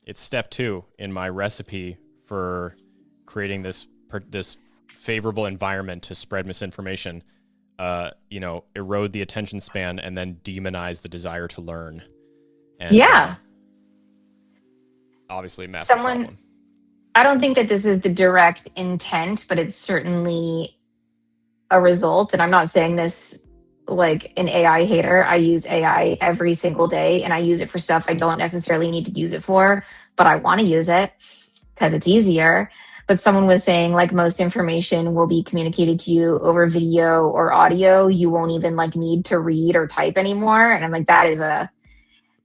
It's step 2 in my recipe for creating this favorable environment to spread misinformation. Erode the attention span and then demonize the desire to learn. And, obviously, massive problem. I don't think that this is the direct intent, but it's certainly a result. And I'm not saying this like an AI hater. I use AI every single day, and I use it for stuff I don't necessarily need to use it for, but I want to use it because it's easier. But someone was saying like most information will be communicated to you over video or audio. You won't even like need to read or type anymore. And I'm like,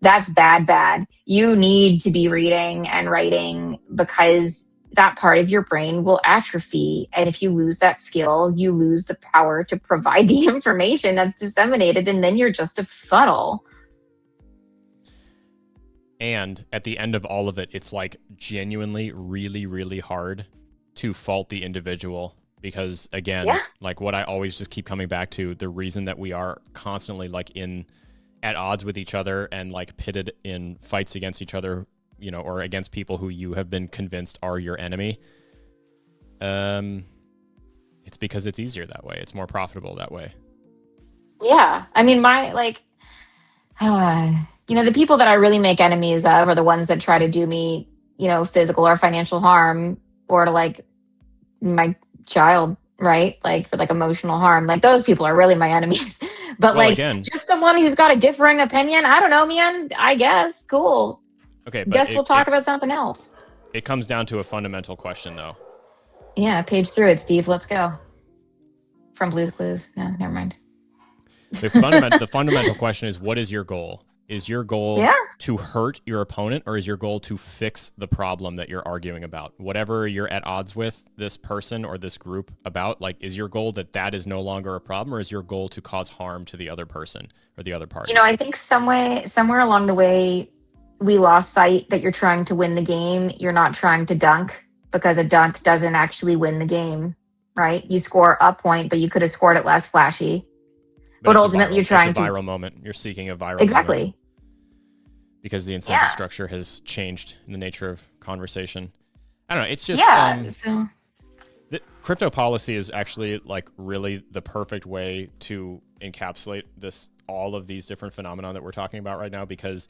that's bad. You need to be reading and writing because that part of your brain will atrophy. And if you lose that skill, you lose the power to provide the information that's disseminated. And then you're just a funnel. And at the end of all of it, it's like genuinely really, really hard to fault the individual because, again, like what I always just keep coming back to, the reason that we are constantly like at odds with each other and like pitted in fights against each other, or against people who you have been convinced are your enemy. It's because it's easier that way. It's more profitable that way. Yeah. I mean, the people that I really make enemies of are the ones that try to do me, physical or financial harm, or to like my child, right? Like for like emotional harm. Like those people are really my enemies. But just someone who's got a differing opinion, I don't know, man. I guess cool. Okay, but guess we'll talk about something else. It comes down to a fundamental question, though. Yeah, page through it, Steve. Let's go. From Blue's Clues. No, never mind. The fundamental question is, what is your goal? Is your goal to hurt your opponent, or is your goal to fix the problem that you're arguing about? Whatever you're at odds with this person or this group about, like, is your goal that is no longer a problem, or is your goal to cause harm to the other person or the other party? I think somewhere along the way, we lost sight that you're trying to win the game. You're not trying to dunk, because a dunk doesn't actually win the game, right? You score a point, but you could have scored it less flashy. But ultimately, you're trying to... It's a viral moment. You're seeking a viral exactly. moment. Because the incentive structure has changed in the nature of conversation. I don't know. It's just... the crypto policy is actually like really the perfect way to encapsulate all of these different phenomena that we're talking about right now, because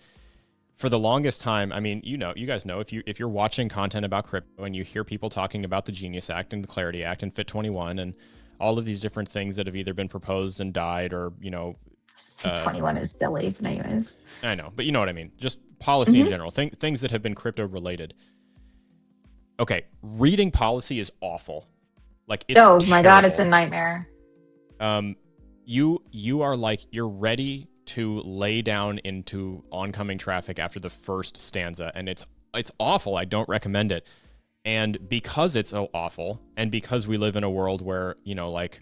for the longest time, I mean, you guys know, if you're watching content about crypto and you hear people talking about the Genius Act and the Clarity Act and Fit 21 and all of these different things that have either been proposed and died, or 21 is silly, but anyways. I know, but you know what I mean. Just policy in general, things that have been crypto related. Okay, reading policy is awful. Like, it's terrible. My God, it's a nightmare. You are like, you're ready to lay down into oncoming traffic after the first stanza, and it's awful. I don't recommend it. And because it's so awful, and because we live in a world where, like,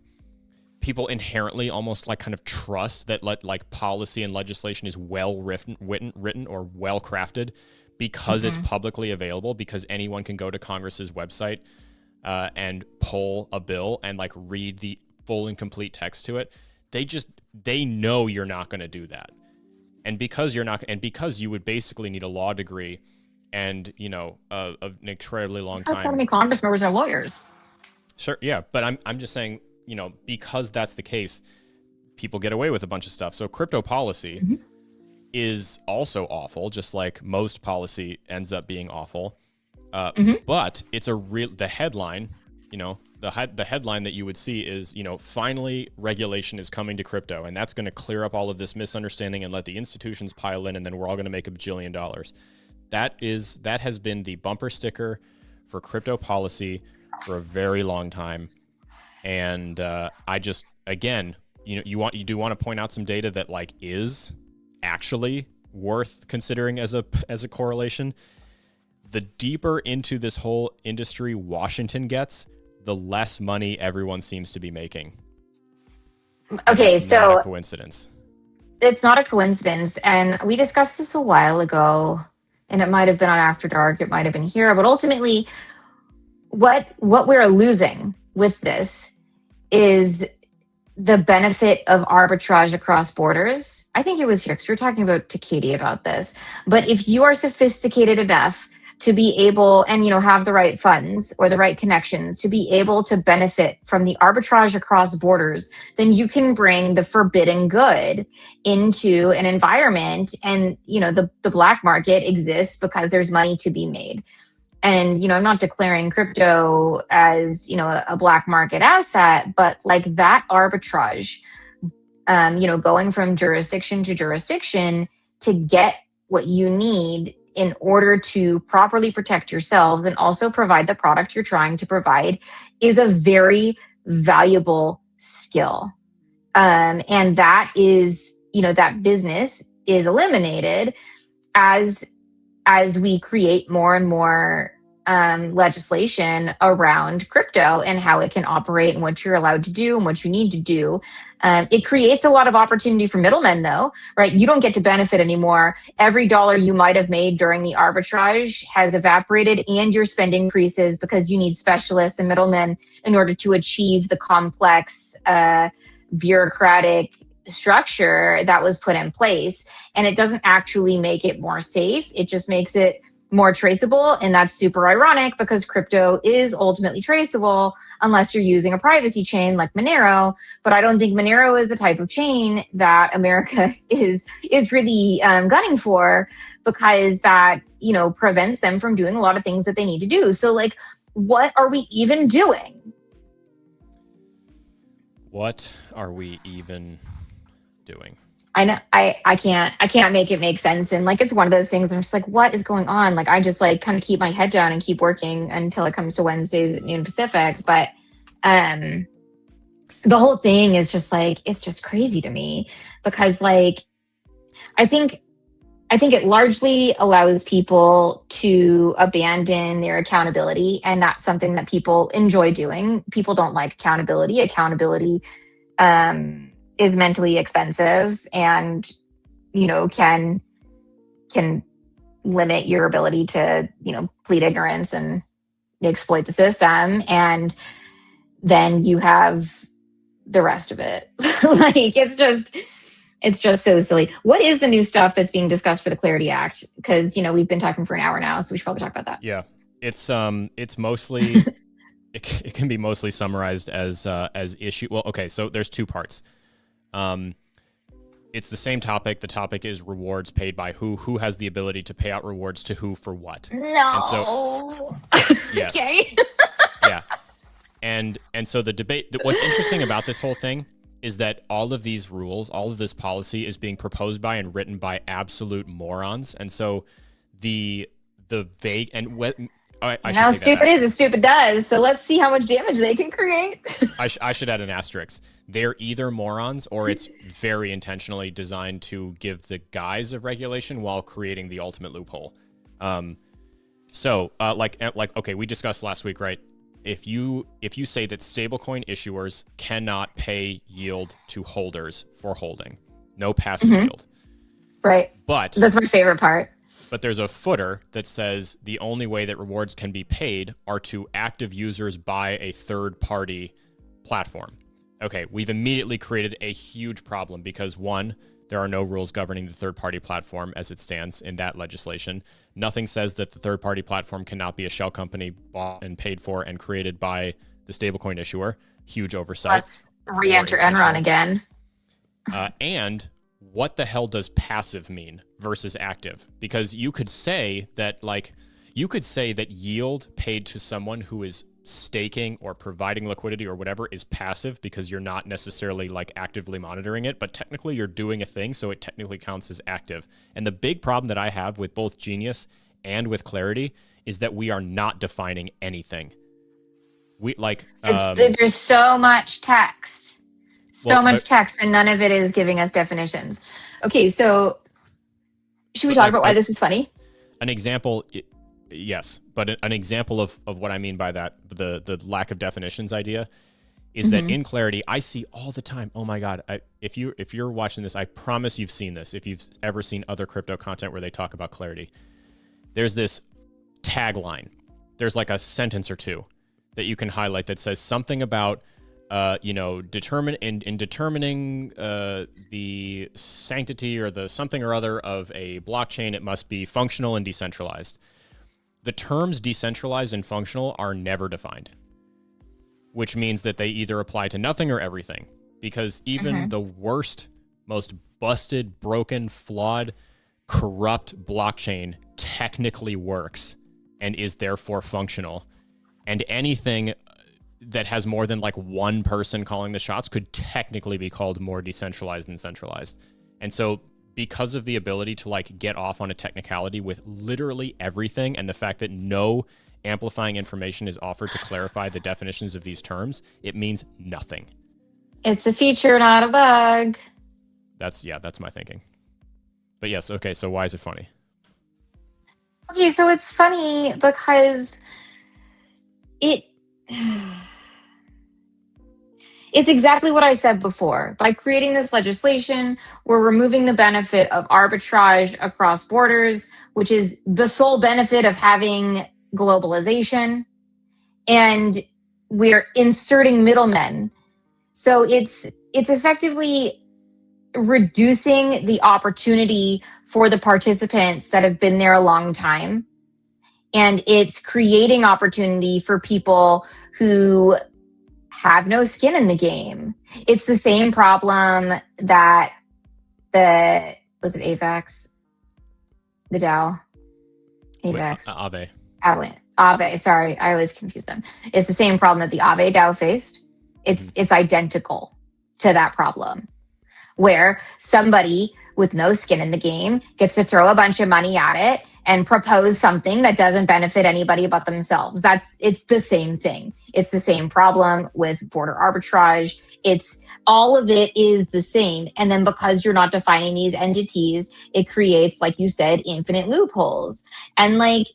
people inherently almost like kind of trust that like policy and legislation is well written or well crafted because it's publicly available, because anyone can go to Congress's website and pull a bill and like read the full and complete text to it. They know you're not going to do that. And because you would basically need a law degree and, an incredibly long time. So many Congress members are lawyers. Sure. Yeah. But I'm just saying, because that's the case, people get away with a bunch of stuff. So crypto policy is also awful, just like most policy ends up being awful. But it's the headline, the headline that you would see is, finally regulation is coming to crypto, and that's going to clear up all of this misunderstanding and let the institutions pile in, and then we're all going to make $1 billion. That has been the bumper sticker for crypto policy for a very long time. And I just, again, you do want to point out some data that like is actually worth considering as a correlation. The deeper into this whole industry Washington gets, the less money everyone seems to be making. Okay, so not a coincidence. It's not a coincidence, and we discussed this a while ago, and it might have been on After Dark, it might have been here, but ultimately, what we're losing with this is the benefit of arbitrage across borders. I think it was here because we were talking about to Katie about this. But if you are sophisticated enough to be able and have the right funds or the right connections to be able to benefit from the arbitrage across borders, then you can bring the forbidden good into an environment. And the black market exists because there's money to be made. And I'm not declaring crypto as a black market asset, but like that arbitrage, going from jurisdiction to jurisdiction to get what you need in order to properly protect yourself and also provide the product you're trying to provide is a very valuable skill. And that is, that business is eliminated as we create more and more legislation around crypto and how it can operate and what you're allowed to do and what you need to do. It creates a lot of opportunity for middlemen, though, right? You don't get to benefit anymore. Every dollar you might have made during the arbitrage has evaporated, and your spend increases because you need specialists and middlemen in order to achieve the complex bureaucratic structure that was put in place. And it doesn't actually make it more safe. It just makes it more traceable. And that's super ironic because crypto is ultimately traceable unless you're using a privacy chain like Monero. But I don't think Monero is the type of chain that America is really gunning for, because that, prevents them from doing a lot of things that they need to do. So like, what are we even doing? What are we even doing? I know I can't make it make sense. And like, it's one of those things I'm just like, what is going on? Like, I just like kind of keep my head down and keep working until it comes to Wednesdays at noon Pacific. But the whole thing is just like, it's just crazy to me because like, I think it largely allows people to abandon their accountability. And that's something that people enjoy doing. People don't like accountability. Accountability, is mentally expensive and can limit your ability to plead ignorance and exploit the system. And then you have the rest of it. Like, it's just so silly. What is the new stuff that's being discussed for the Clarity Act? Because we've been talking for an hour now, so we should probably talk about that. Yeah, it's mostly it can be mostly summarized as issue. Well, okay, so there's two parts. It's the same topic. The topic is rewards paid by who has the ability to pay out rewards to who for what. No. And so, yes. Okay. Yeah. And so the debate, what's interesting about this whole thing is that all of these rules, all of this policy is being proposed by and written by absolute morons. And so the vague and what, how stupid is as stupid does. So let's see how much damage they can create. I should add an asterisk. They're either morons or it's very intentionally designed to give the guise of regulation while creating the ultimate loophole. So okay, we discussed last week, right? If you say that stablecoin issuers cannot pay yield to holders for holding, no passive yield. Right. But that's my favorite part. But there's a footer that says the only way that rewards can be paid are to active users by a third-party platform. Okay, we've immediately created a huge problem because, one, there are no rules governing the third-party platform as it stands in that legislation. Nothing says that the third-party platform cannot be a shell company bought and paid for and created by the stablecoin issuer. Huge oversight. Let's re-enter Enron again. And what the hell does passive mean versus active? Because you could say that yield paid to someone who is staking or providing liquidity or whatever is passive because you're not necessarily like actively monitoring it, but technically you're doing a thing, so it technically counts as active. And the big problem that I have with both Genius and with Clarity is that we are not defining anything. We like there's so much text. Text, and none of it is giving us definitions. Okay, so should we talk about why this is funny? An example, yes, but an example of what I mean by that, the lack of definitions idea, is that in Clarity, I see all the time, oh my God, if you're watching this, I promise you've seen this, if you've ever seen other crypto content where they talk about Clarity. There's this tagline. There's like a sentence or two that you can highlight that says something about determining the sanctity or the something or other of a blockchain, it must be functional and decentralized. The terms decentralized and functional are never defined, which means that they either apply to nothing or everything, because even the worst, most busted, broken, flawed, corrupt blockchain technically works and is therefore functional. And anything that has more than like one person calling the shots could technically be called more decentralized than centralized. And so because of the ability to like get off on a technicality with literally everything, and the fact that no amplifying information is offered to clarify the definitions of these terms, it means nothing. It's a feature, not a bug. That's my thinking. But yes, okay, so why is it funny? Okay, so it's funny because it's exactly what I said before. By creating this legislation, we're removing the benefit of arbitrage across borders, which is the sole benefit of having globalization. And we're inserting middlemen. So it's effectively reducing the opportunity for the participants that have been there a long time. And it's creating opportunity for people who have no skin in the game. It's the same problem that was it AVAX? The DAO? AVAX? Aave, sorry, I always confuse them. It's the same problem that the Aave DAO faced. It's identical to that problem, where somebody with no skin in the game gets to throw a bunch of money at it and propose something that doesn't benefit anybody but themselves. It's the same thing. It's the same problem with border arbitrage. It's all of it is the same. And then because you're not defining these entities, it creates, like you said, infinite loopholes. And like,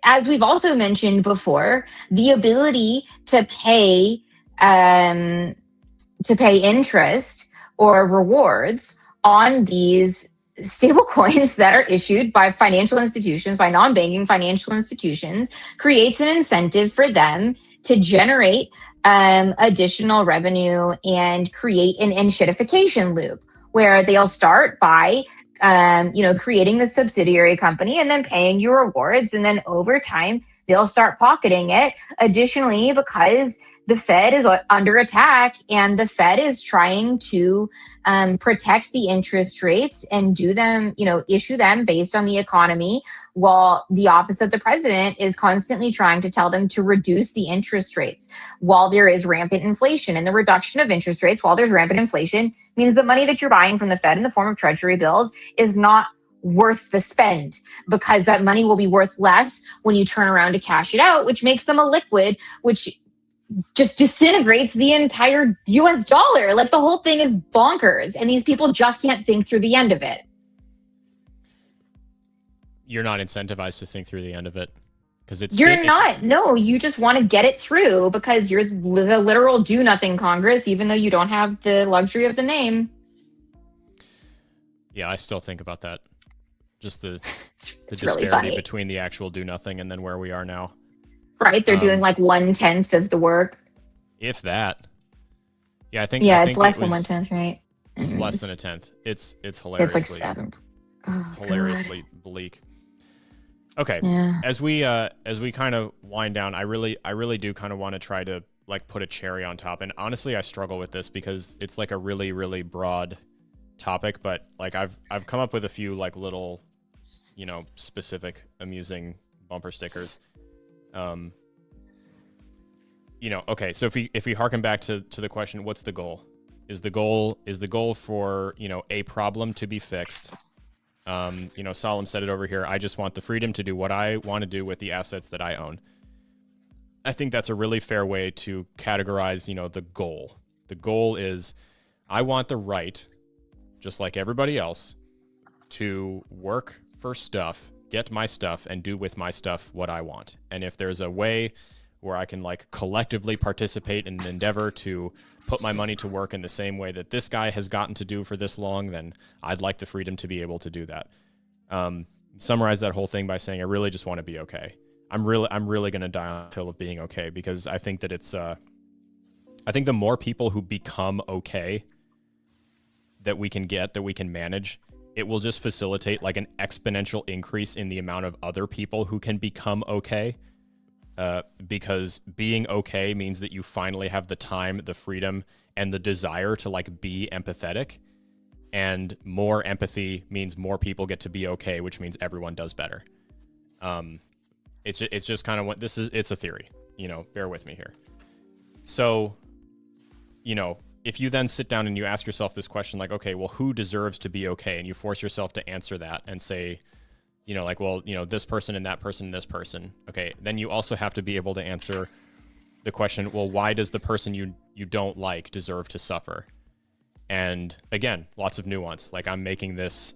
as we've also mentioned before, the ability to pay interest or rewards on these stable coins that are issued by financial institutions, by non-banking financial institutions, creates an incentive for them to generate additional revenue and create an enshittification loop where they'll start by creating the subsidiary company and then paying you rewards. And then over time, they'll start pocketing it. Additionally, because the Fed is under attack and the Fed is trying to protect the interest rates and issue them based on the economy, while the office of the president is constantly trying to tell them to reduce the interest rates while there is rampant inflation. And the reduction of interest rates while there's rampant inflation means the money that you're buying from the Fed in the form of treasury bills is not worth the spend, because that money will be worth less when you turn around to cash it out, which makes them illiquid, which just disintegrates the entire US dollar. Like, the whole thing is bonkers, and these people just can't think through the end of it. You're not incentivized to think through the end of it because No, you just want to get it through because you're the literal do nothing Congress, even though you don't have the luxury of the name. Yeah, I still think about that. Just the disparity really between the actual do nothing and then where we are now. Right, they're doing like 1/10 of the work. If that. Yeah, I think. Yeah, I it's less than 1/10, right? It's less than 1/10. It's hilariously. It's like 7. Oh, hilariously bleak. Okay, yeah. as we kind of wind down, I really do kind of want to try to like put a cherry on top. And honestly, I struggle with this because it's like a really, really broad topic. But like I've come up with a few like little, specific amusing bumper stickers. Okay, so if we harken back to the question, what's the goal? Is the goal for, a problem to be fixed? Solemn said it over here. I just want the freedom to do what I want to do with the assets that I own. I think that's a really fair way to categorize, the goal. The goal is I want the right, just like everybody else, to work for stuff, get my stuff, and do with my stuff what I want. And if there's a way where I can like collectively participate in an endeavor to put my money to work in the same way that this guy has gotten to do for this long, then I'd like the freedom to be able to do that. Summarize that whole thing by saying I really just want to be okay. I'm really going to die on the hill of being okay, because I think that it's I think the more people who become okay that we can get, that we can manage, it will just facilitate like an exponential increase in the amount of other people who can become okay. Because being okay means that you finally have the time, the freedom, and the desire to like be empathetic. And more empathy means more people get to be okay, which means everyone does better. It's just kind of what this is. It's a theory, you know, bear with me here. So, you know, if you then sit down and you ask yourself this question, like, okay, well, who deserves to be okay? And you force yourself to answer that and say, you know, like, well, you know, this person and that person and this person. Okay. Then you also have to be able to answer the question, well, why does the person you don't like deserve to suffer? And again, lots of nuance. Like I'm making this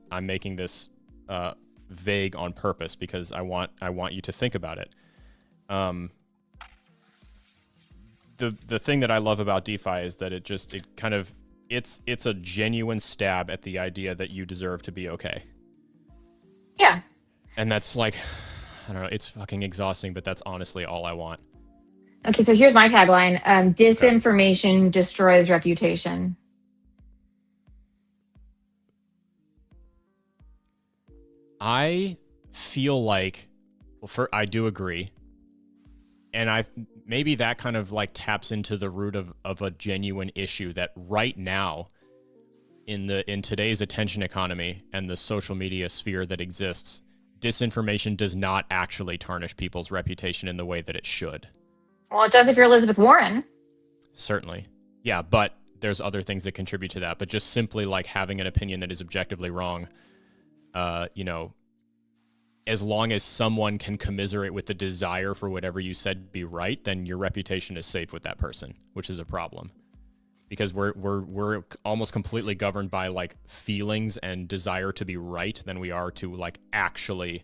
vague on purpose because I want you to think about it. The thing that I love about DeFi is that it's a genuine stab at the idea that you deserve to be okay. Yeah. And that's like, I don't know, it's fucking exhausting, but that's honestly all I want. Okay, so here's my tagline. Disinformation destroys reputation. I feel like, I do agree. And maybe that kind of like taps into the root of a genuine issue that right now in today's attention economy and the social media sphere that exists, disinformation does not actually tarnish people's reputation in the way that it should. Well, it does if you're Elizabeth Warren. Certainly. Yeah, but there's other things that contribute to that. But just simply like having an opinion that is objectively wrong, you know, as long as someone can commiserate with the desire for whatever you said be right, then your reputation is safe with that person, which is a problem. Because we're almost completely governed by like feelings and desire to be right than we are to like actually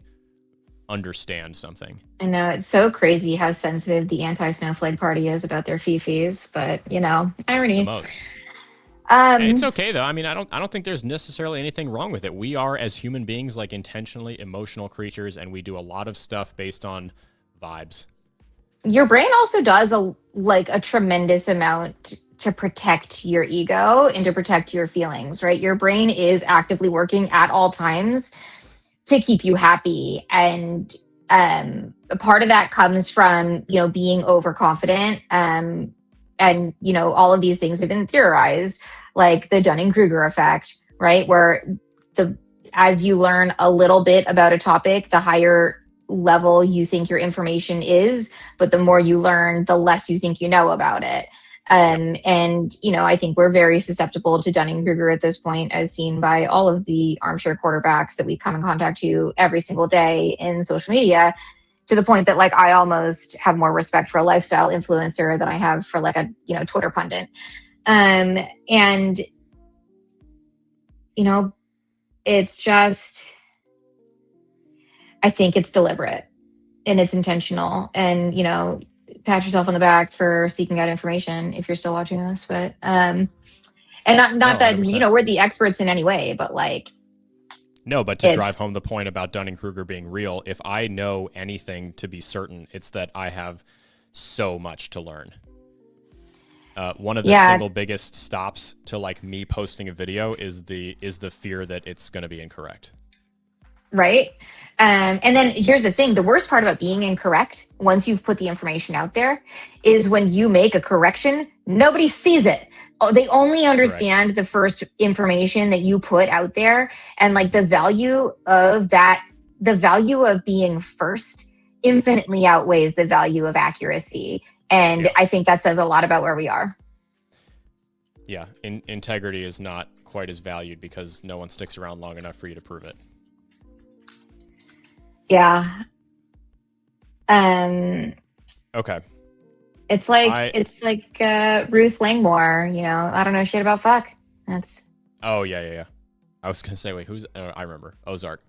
understand something. I know, it's so crazy how sensitive the anti-snowflake party is about their fee-fees, but you know, irony. The most. It's okay though. I mean, I don't think there's necessarily anything wrong with it. We are as human beings like intentionally emotional creatures, and we do a lot of stuff based on vibes. Your brain also does a tremendous amount to protect your ego and to protect your feelings, right? Your brain is actively working at all times to keep you happy. And a part of that comes from, you know, being overconfident. And, you know, all of these things have been theorized, like the Dunning-Kruger effect, right? Where as you learn a little bit about a topic, the higher level you think your information is, but the more you learn, the less you think you know about it. And, you know, I think we're very susceptible to Dunning-Kruger at this point, as seen by all of the armchair quarterbacks that we come in contact to every single day in social media, to the point that like I almost have more respect for a lifestyle influencer than I have for like a, you know, Twitter pundit. And, you know, it's just, I think it's deliberate and it's intentional, and, you know, pat yourself on the back for seeking out information if you're still watching this. But and not that 100%. you know we're the experts in any way, but like no, but to drive home the point about Dunning-Kruger being real, if I know anything to be certain, it's that I have so much to learn. One of the single biggest stops to like me posting a video is the fear that it's going to be incorrect. Right. And then here's the thing. The worst part about being incorrect, once you've put the information out there, is when you make a correction, nobody sees it. They only understand the first information that you put out there. And like the value of that, the value of being first infinitely outweighs the value of accuracy. And I think that says a lot about where we are. Yeah. Integrity is not quite as valued because no one sticks around long enough for you to prove it. Yeah. Okay. It's like Ruth Langmore, you know, I don't know shit about fuck. That's. Oh yeah. I was gonna say, wait, who's? I remember Ozark.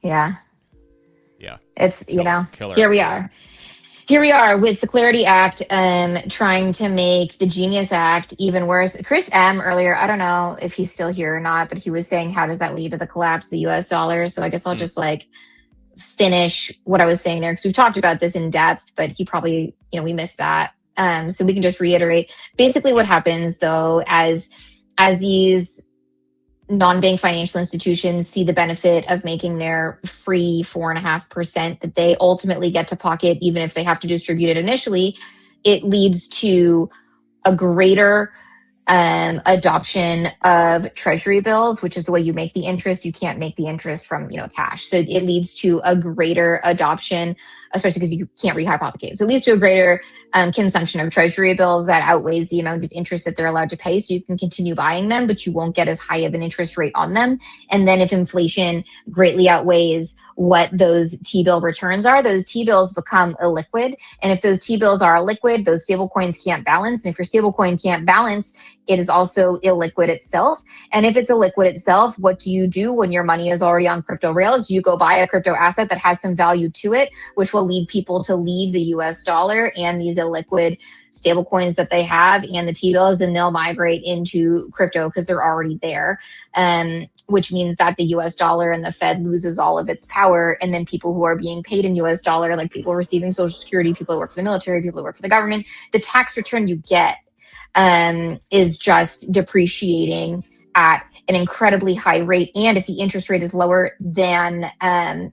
Yeah. It's killer here we episode. are. Here we are with the Clarity Act, trying to make the Genius Act even worse. Chris M. earlier, I don't know if he's still here or not, but he was saying, how does that lead to the collapse of the US dollar? So I guess I'll just like finish what I was saying there, because we've talked about this in depth, but he probably, we missed that. So we can just reiterate. Basically what happens though, as these non-bank financial institutions see the benefit of making their free 4.5% that they ultimately get to pocket, even if they have to distribute it initially, it leads to a greater adoption of treasury bills, which is the way you make the interest. You can't make the interest from, cash. So it leads to a greater adoption, especially because you can't rehypothecate. So it leads to a greater consumption of treasury bills that outweighs the amount of interest that they're allowed to pay. So you can continue buying them, but you won't get as high of an interest rate on them. And then if inflation greatly outweighs what those T-bill returns are, those T-bills become illiquid. And if those T-bills are illiquid, those stable coins can't balance. And if your stable coin can't balance, it is also illiquid itself. And if it's illiquid itself, what do you do when your money is already on crypto rails? You go buy a crypto asset that has some value to it, which will lead people to leave the US dollar and these illiquid stable coins that they have and the T-bills, and they'll migrate into crypto because they're already there. Which means that the US dollar and the Fed loses all of its power. And then people who are being paid in US dollar, like people receiving Social Security, people who work for the military, people who work for the government, the tax return you get is just depreciating at an incredibly high rate. And if the interest rate is lower than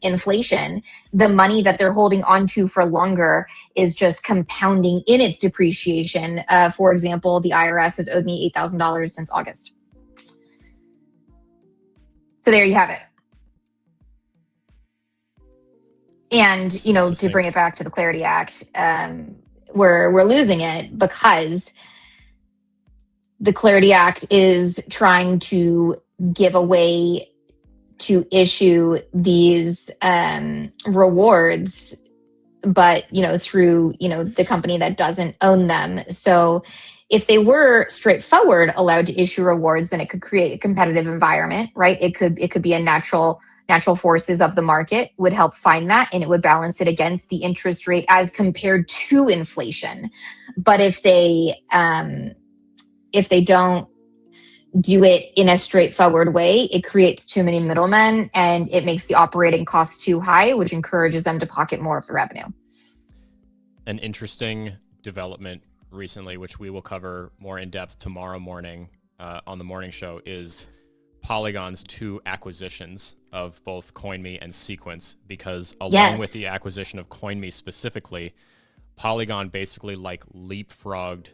inflation, the money that they're holding onto for longer is just compounding in its depreciation. For example, the IRS has owed me $8,000 since August. So there you have it. And, to bring it back to the Clarity Act, we're losing it because the Clarity Act is trying to give a way to issue these rewards, but, through, the company that doesn't own them. So if they were straightforward allowed to issue rewards, then it could create a competitive environment, right? It could be a natural forces of the market would help find that, and it would balance it against the interest rate as compared to inflation. But if they don't do it in a straightforward way, it creates too many middlemen and it makes the operating costs too high, which encourages them to pocket more of the revenue. An interesting development recently, which we will cover more in depth tomorrow morning on the morning show, is Polygon's 2 acquisitions of both CoinMe and Sequence, because along with the acquisition of CoinMe specifically, Polygon basically leapfrogged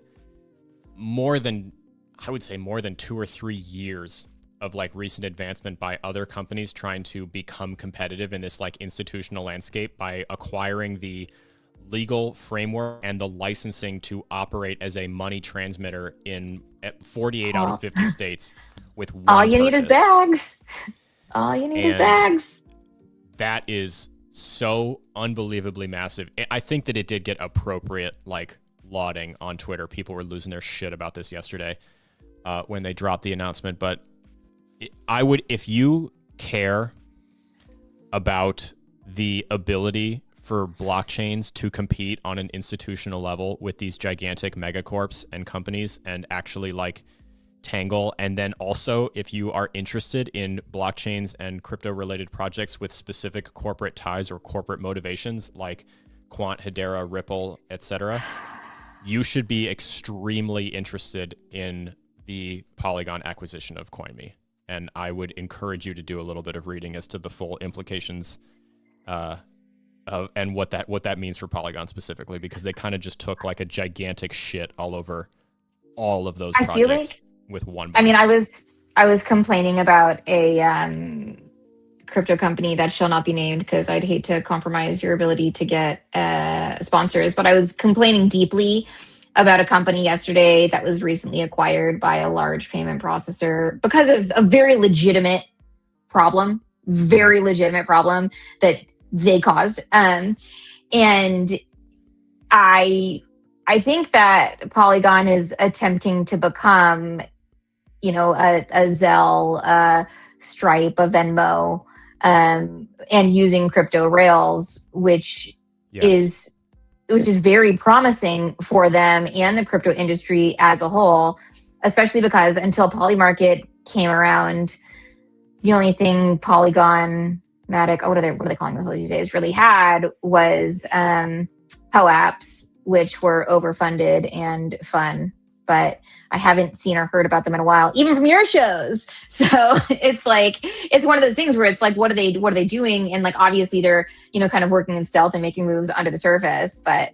more than 2 or 3 years of recent advancement by other companies trying to become competitive in this institutional landscape by acquiring the legal framework and the licensing to operate as a money transmitter in 48 out of 50 states with one All you purchase. need is bags. All you need is bags. That is so unbelievably massive. I think that it did get appropriate lauding on Twitter. People were losing their shit about this yesterday when they dropped the announcement. But I would, if you care about the ability for blockchains to compete on an institutional level with these gigantic megacorps and companies and actually tangle, and then also if you are interested in blockchains and crypto related projects with specific corporate ties or corporate motivations like Quant, Hedera, Ripple, etc., you should be extremely interested in the Polygon acquisition of CoinMe. And I would encourage you to do a little bit of reading as to the full implications and what that means for Polygon specifically, because they kind of just took a gigantic shit all over all of those projects with one button. I mean, I was complaining about a crypto company that shall not be named because I'd hate to compromise your ability to get sponsors, but I was complaining deeply about a company yesterday that was recently acquired by a large payment processor because of a very legitimate problem that they caused. And I think that Polygon is attempting to become, a Zelle, a Stripe, a Venmo, and using crypto rails, which is very promising for them and the crypto industry as a whole, especially because until Polymarket came around, the only thing Polygon-matic, what are they calling those these days, really had was POAPs which were overfunded and fun, but I haven't seen or heard about them in a while, even from your shows. So it's like, it's one of those things where it's like, what are they doing? And like, obviously they're, kind of working in stealth and making moves under the surface. But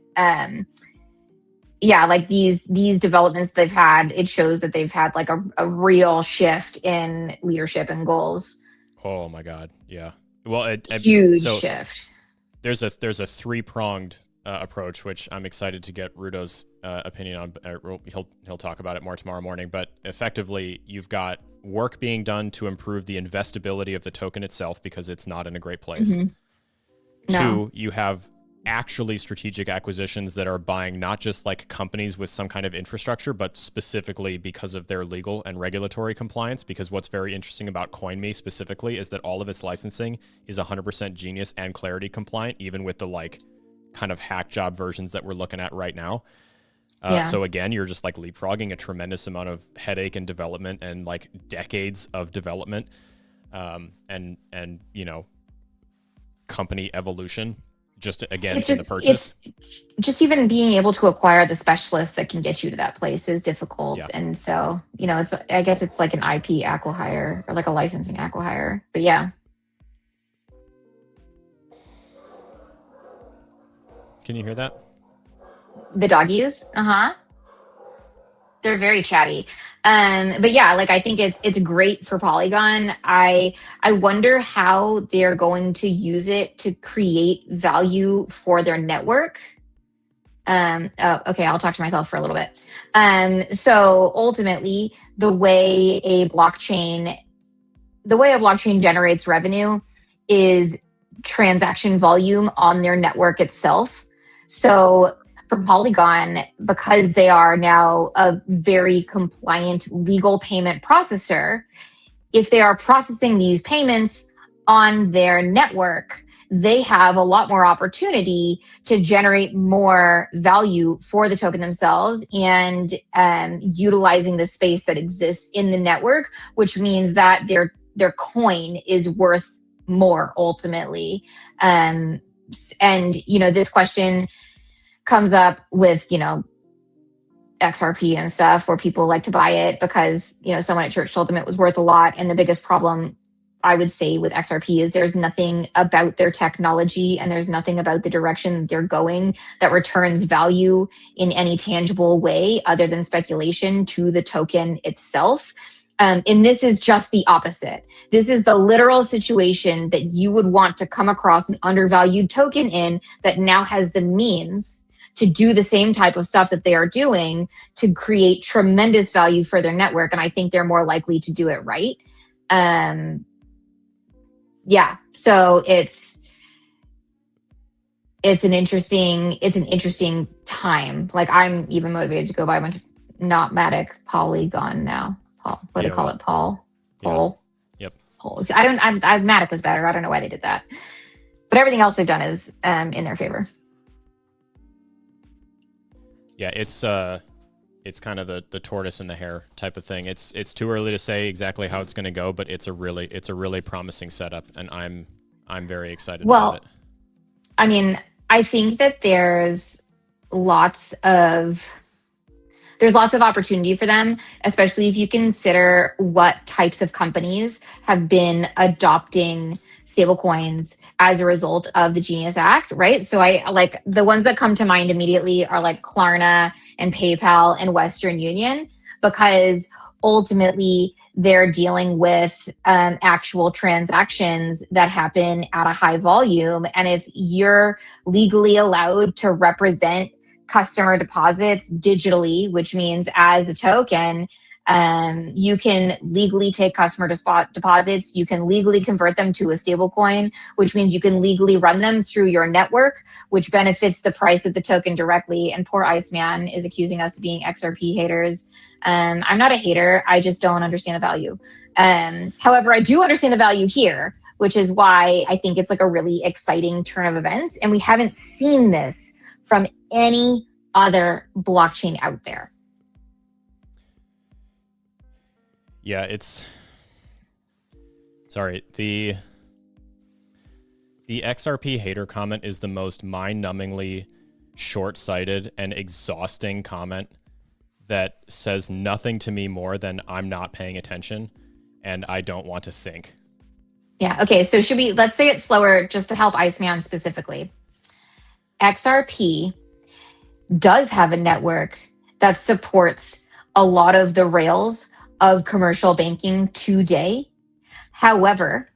yeah, like these developments they've had, it shows that they've had like a real shift in leadership and goals. Oh my God. Yeah. Well, huge shift. There's a 3-pronged approach, which I'm excited to get Rudo's opinion on. He'll talk about it more tomorrow morning. But effectively, you've got work being done to improve the investability of the token itself because it's not in a great place. Mm-hmm. No. 2, you have actually strategic acquisitions that are buying not just like companies with some kind of infrastructure, but specifically because of their legal and regulatory compliance. Because what's very interesting about CoinMe specifically is that all of its licensing is 100% Genius and Clarity compliant, even with the like kind of hack job versions that we're looking at right now. So again, you're just like leapfrogging a tremendous amount of headache and development and like decades of development and company evolution. Just again, in the purchase. It's just even being able to acquire the specialists that can get you to that place is difficult. Yeah. And so, I guess it's like an IP acquihire or like a licensing acquihire. But yeah. Can you hear that? The doggies? Uh-huh. They're very chatty. But yeah, like I think it's great for Polygon. I wonder how they're going to use it to create value for their network. Okay, I'll talk to myself for a little bit. So ultimately, the way a blockchain generates revenue is transaction volume on their network itself. So for Polygon, because they are now a very compliant legal payment processor, if they are processing these payments on their network, they have a lot more opportunity to generate more value for the token themselves and utilizing the space that exists in the network, which means that their coin is worth more ultimately. And this question comes up with, XRP and stuff where people like to buy it because, someone at church told them it was worth a lot. And the biggest problem I would say with XRP is there's nothing about their technology and there's nothing about the direction they're going that returns value in any tangible way other than speculation to the token itself. And this is just the opposite. This is the literal situation that you would want to come across an undervalued token in that now has the means to do the same type of stuff that they are doing to create tremendous value for their network. And I think they're more likely to do it right. So it's an interesting time. Like I'm even motivated to go buy a bunch of not Matic Polygon now. What do they call it? Pol. Yep. Pol. Matic was better. I don't know why they did that. But everything else they've done is in their favor. Yeah, it's kind of the tortoise and the hare type of thing. It's too early to say exactly how it's going to go, but it's a really promising setup, and I'm very excited about it. I mean, I think that there's lots of opportunity for them, especially if you consider what types of companies have been adopting stablecoins as a result of the Genius Act, right? So I like the ones that come to mind immediately are like Klarna and PayPal and Western Union, because ultimately they're dealing with actual transactions that happen at a high volume. And if you're legally allowed to represent customer deposits digitally, which means as a token, you can legally take customer deposits. You can legally convert them to a stable coin, which means you can legally run them through your network, which benefits the price of the token directly. And poor Iceman is accusing us of being XRP haters. I'm not a hater. I just don't understand the value. However, I do understand the value here, which is why I think it's like a really exciting turn of events. And we haven't seen this from any other blockchain out there. Yeah, the XRP hater comment is the most mind-numbingly short-sighted and exhausting comment that says nothing to me more than I'm not paying attention and I don't want to think. Yeah. Okay. So let's say it slower just to help Iceman specifically. XRP does have a network that supports a lot of the rails of commercial banking today. However,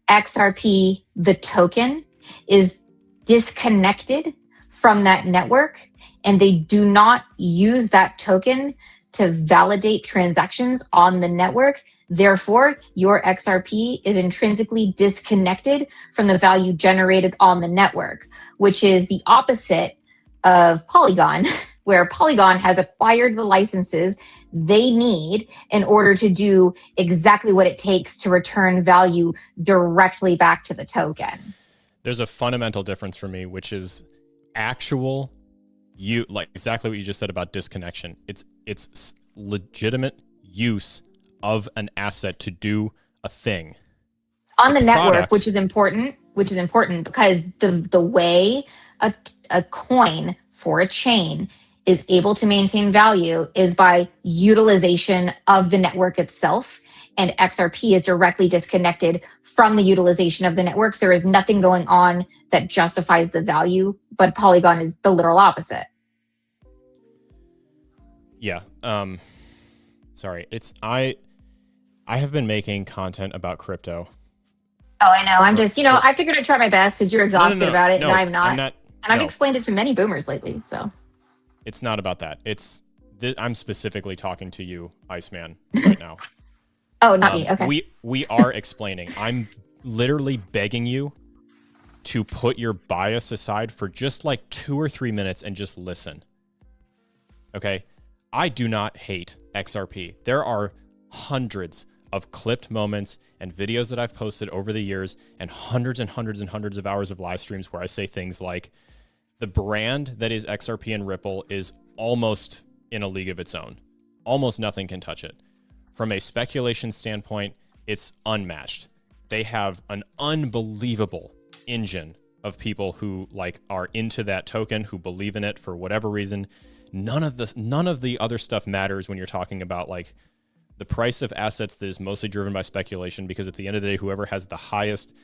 XRP, the token, is disconnected from that network, and they do not use that token to validate transactions on the network. Therefore, your XRP is intrinsically disconnected from the value generated on the network, which is the opposite of Polygon, where Polygon has acquired the licenses they need in order to do exactly what it takes to return value directly back to the token. There's a fundamental difference for me, which is actual like exactly what you just said about disconnection. It's legitimate use of an asset to do a thing on the network, which is important because the way a coin for a chain is able to maintain value is by utilization of the network itself. And XRP is directly disconnected from the utilization of the network. So there is nothing going on that justifies the value, but Polygon is the literal opposite. Yeah. Sorry. I have been making content about crypto. Oh, I know. I'm just, I figured I'd try my best because you're exhausted about it and I'm not. And I've explained it to many boomers lately, so. It's not about that. I'm specifically talking to you, Iceman, right now. Oh, not me. Okay. We are explaining. I'm literally begging you to put your bias aside for just like 2 or 3 minutes and just listen. Okay? I do not hate XRP. There are hundreds of clipped moments and videos that I've posted over the years and hundreds and hundreds and hundreds of hours of live streams where I say things like, the brand that is XRP and Ripple is almost in a league of its own. Almost nothing can touch it. From a speculation standpoint, it's unmatched. They have an unbelievable engine of people who are into that token, who believe in it for whatever reason. None of the other stuff matters when you're talking about the price of assets that is mostly driven by speculation, because at the end of the day, whoever has the highest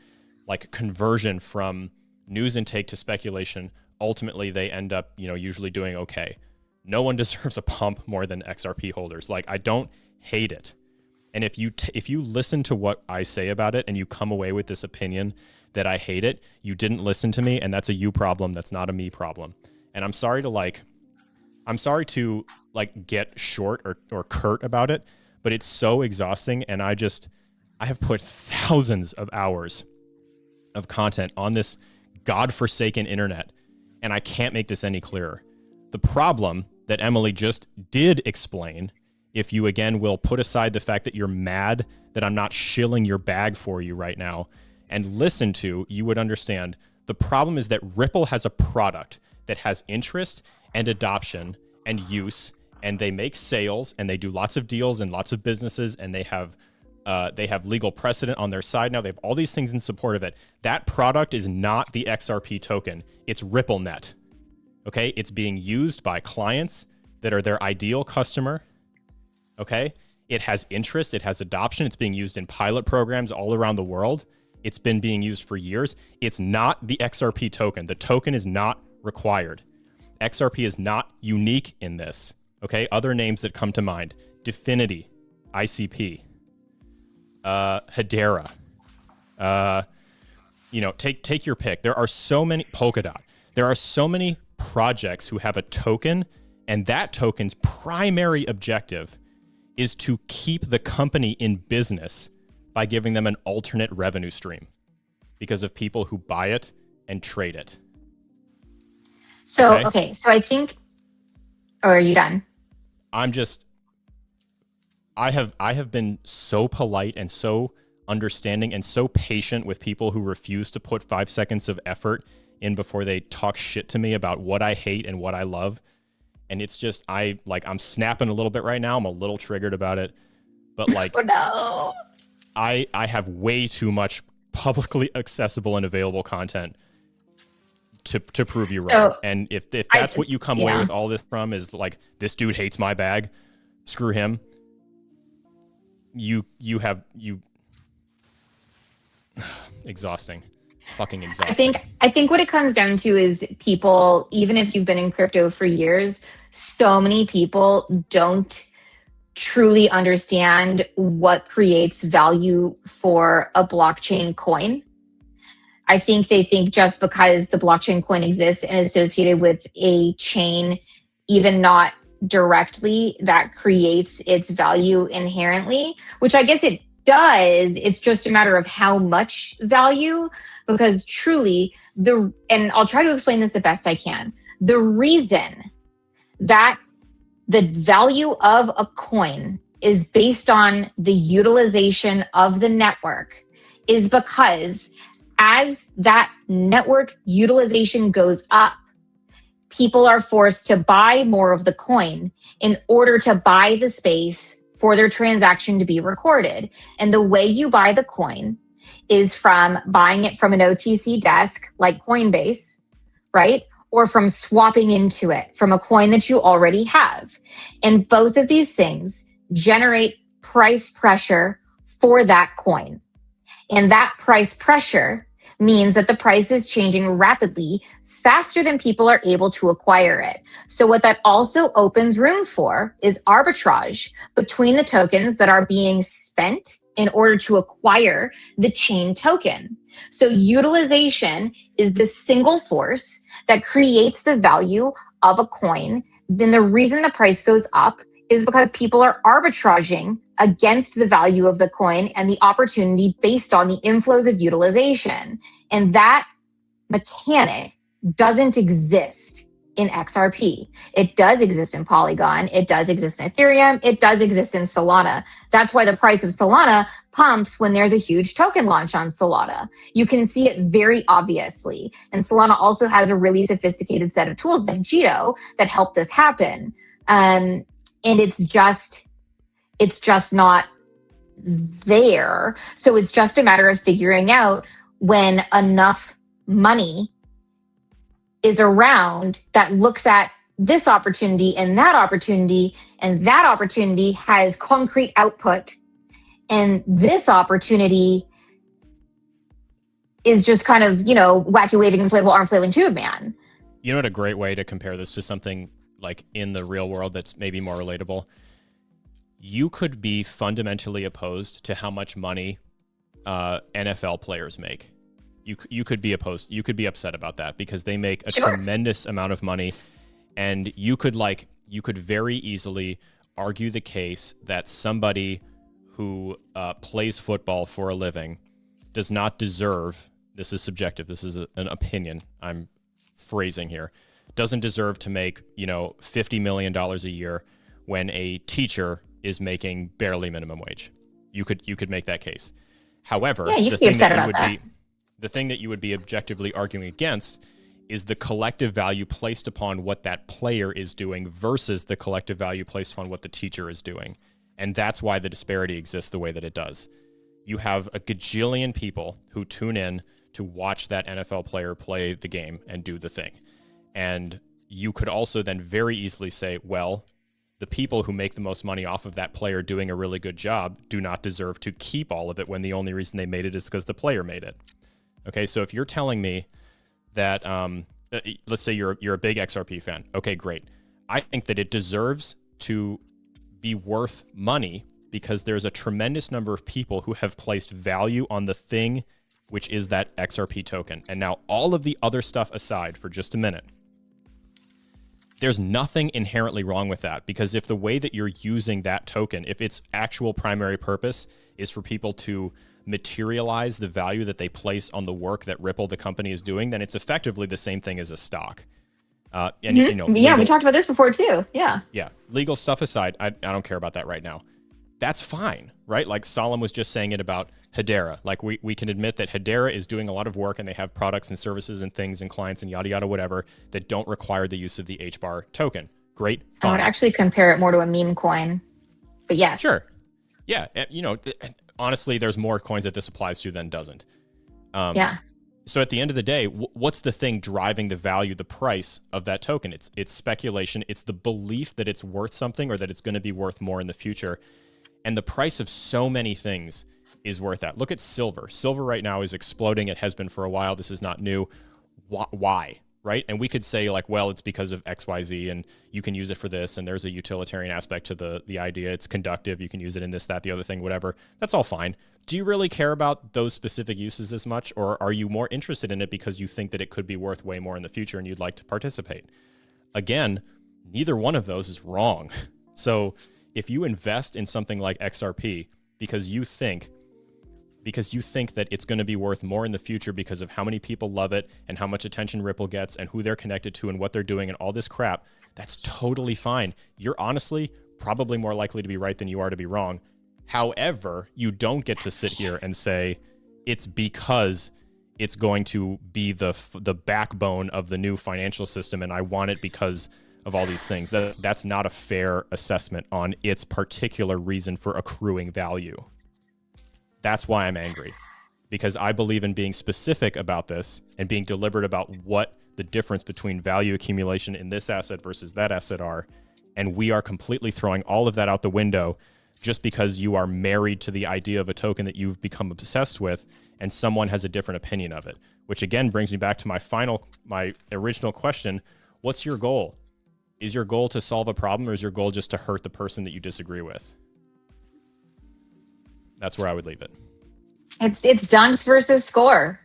conversion from news intake to speculation, ultimately they end up, usually doing okay. No one deserves a pump more than XRP holders. I don't hate it. And if you listen to what I say about it and you come away with this opinion that I hate it, you didn't listen to me, and that's a you problem. That's not a me problem. And I'm sorry to get short or curt about it, but it's so exhausting. And I have put thousands of hours of content on this godforsaken internet, and I can't make this any clearer. The problem that Emily just did explain, if you again will put aside the fact that you're mad that I'm not shilling your bag for you right now and listen to, you would understand. The problem is that Ripple has a product that has interest and adoption and use, and they make sales and they do lots of deals and lots of businesses, and they have legal precedent on their side now. They have all these things in support of it. That product is not the XRP token. It's RippleNet. Okay? It's being used by clients that are their ideal customer. Okay? It has interest. It has adoption. It's being used in pilot programs all around the world. It's been being used for years. It's not the XRP token. The token is not required. XRP is not unique in this. Okay? Other names that come to mind: Definity, ICP, Hedera. Take your pick. There are so many. Polkadot. There are so many projects who have a token, and that token's primary objective is to keep the company in business by giving them an alternate revenue stream because of people who buy it and trade it. So, okay. So I think, or are you done? I have been so polite and so understanding and so patient with people who refuse to put 5 seconds of effort in before they talk shit to me about what I hate and what I love. And it's just, I'm snapping a little bit right now. I'm a little triggered about it, but oh no, I have way too much publicly accessible and available content to prove you So wrong. And if that's what you come away with all this from is like, this dude hates my bag, screw him. You exhausting, fucking exhausting. I think what it comes down to is people, even if you've been in crypto for years, so many people don't truly understand what creates value for a blockchain coin. I think they think just because the blockchain coin exists and is associated with a chain, even not directly, that creates its value inherently, which I guess it does. It's just a matter of how much value, because truly and I'll try to explain this the best I can. The reason that the value of a coin is based on the utilization of the network is because as that network utilization goes up, people are forced to buy more of the coin in order to buy the space for their transaction to be recorded. And the way you buy the coin is from buying it from an OTC desk like Coinbase, right? Or from swapping into it from a coin that you already have. And both of these things generate price pressure for that coin. And that price pressure means that the price is changing rapidly, faster than people are able to acquire it. So what that also opens room for is arbitrage between the tokens that are being spent in order to acquire the chain token. So utilization is the single force that creates the value of a coin. Then the reason the price goes up is because people are arbitraging against the value of the coin and the opportunity based on the inflows of utilization. And that mechanic doesn't exist in XRP. It does exist in Polygon. It does exist in Ethereum. It does exist in Solana. That's why the price of Solana pumps when there's a huge token launch on Solana. You can see it very obviously. And Solana also has a really sophisticated set of tools like Jito that help this happen. And it's just not there. So it's just a matter of figuring out when enough money is around that looks at this opportunity and that opportunity, and that opportunity has concrete output, and this opportunity is just kind of, wacky waving inflatable arm flailing tube man. You know what a great way to compare this to something like in the real world that's maybe more relatable? You could be fundamentally opposed to how much money NFL players make. You could be opposed. You could be upset about that because they make a tremendous amount of money, and you could very easily argue the case that somebody who plays football for a living does not deserve. This is subjective. This is an opinion I'm phrasing here. Doesn't deserve to make $50 million a year when a teacher is making barely minimum wage. You could make that case. However, the thing that you would be objectively arguing against is the collective value placed upon what that player is doing versus the collective value placed upon what the teacher is doing. And that's why the disparity exists the way that it does. You have a gajillion people who tune in to watch that NFL player play the game and do the thing. And you could also then very easily say, well, the people who make the most money off of that player doing a really good job do not deserve to keep all of it when the only reason they made it is because the player made it. Okay, so if you're telling me that, let's say you're a big XRP fan. Okay, great. I think that it deserves to be worth money because there's a tremendous number of people who have placed value on the thing, which is that XRP token. And now all of the other stuff aside for just a minute, there's nothing inherently wrong with that, because if the way that you're using that token, if its actual primary purpose is for people to materialize the value that they place on the work that Ripple, the company, is doing, then it's effectively the same thing as a stock. We talked about this before too. Yeah. Legal stuff aside, I don't care about that right now. That's fine, right? Like Solemn was just saying it about Hedera. Like we can admit that Hedera is doing a lot of work and they have products and services and things and clients and yada, yada, whatever that don't require the use of the HBAR token. Great. Fine. I would actually compare it more to a meme coin, but yes. Sure. Yeah. Honestly, there's more coins that this applies to than doesn't. So at the end of the day, what's the thing driving the value, the price of that token? It's speculation. It's the belief that it's worth something or that it's going to be worth more in the future. And the price of so many things is worth that. Look at silver. Silver right now is exploding. It has been for a while. This is not new. Why? Right? And we could say like, well, it's because of XYZ and you can use it for this. And there's a utilitarian aspect to the idea. It's conductive. You can use it in this, that, the other thing, whatever. That's all fine. Do you really care about those specific uses as much? Or are you more interested in it because you think that it could be worth way more in the future and you'd like to participate? Again, neither one of those is wrong. So if you invest in something like XRP because you think that it's going to be worth more in the future because of how many people love it and how much attention Ripple gets and who they're connected to and what they're doing and all this crap, that's totally fine. You're honestly probably more likely to be right than you are to be wrong. However, you don't get to sit here and say it's because it's going to be the backbone of the new financial system and I want it because of all these things. That's not a fair assessment on its particular reason for accruing value. That's why I'm angry, because I believe in being specific about this and being deliberate about what the difference between value accumulation in this asset versus that asset are. And we are completely throwing all of that out the window just because you are married to the idea of a token that you've become obsessed with and someone has a different opinion of it, which again brings me back to my original question. What's your goal? Is your goal to solve a problem or is your goal just to hurt the person that you disagree with? That's where I would leave it. It's dunks versus score.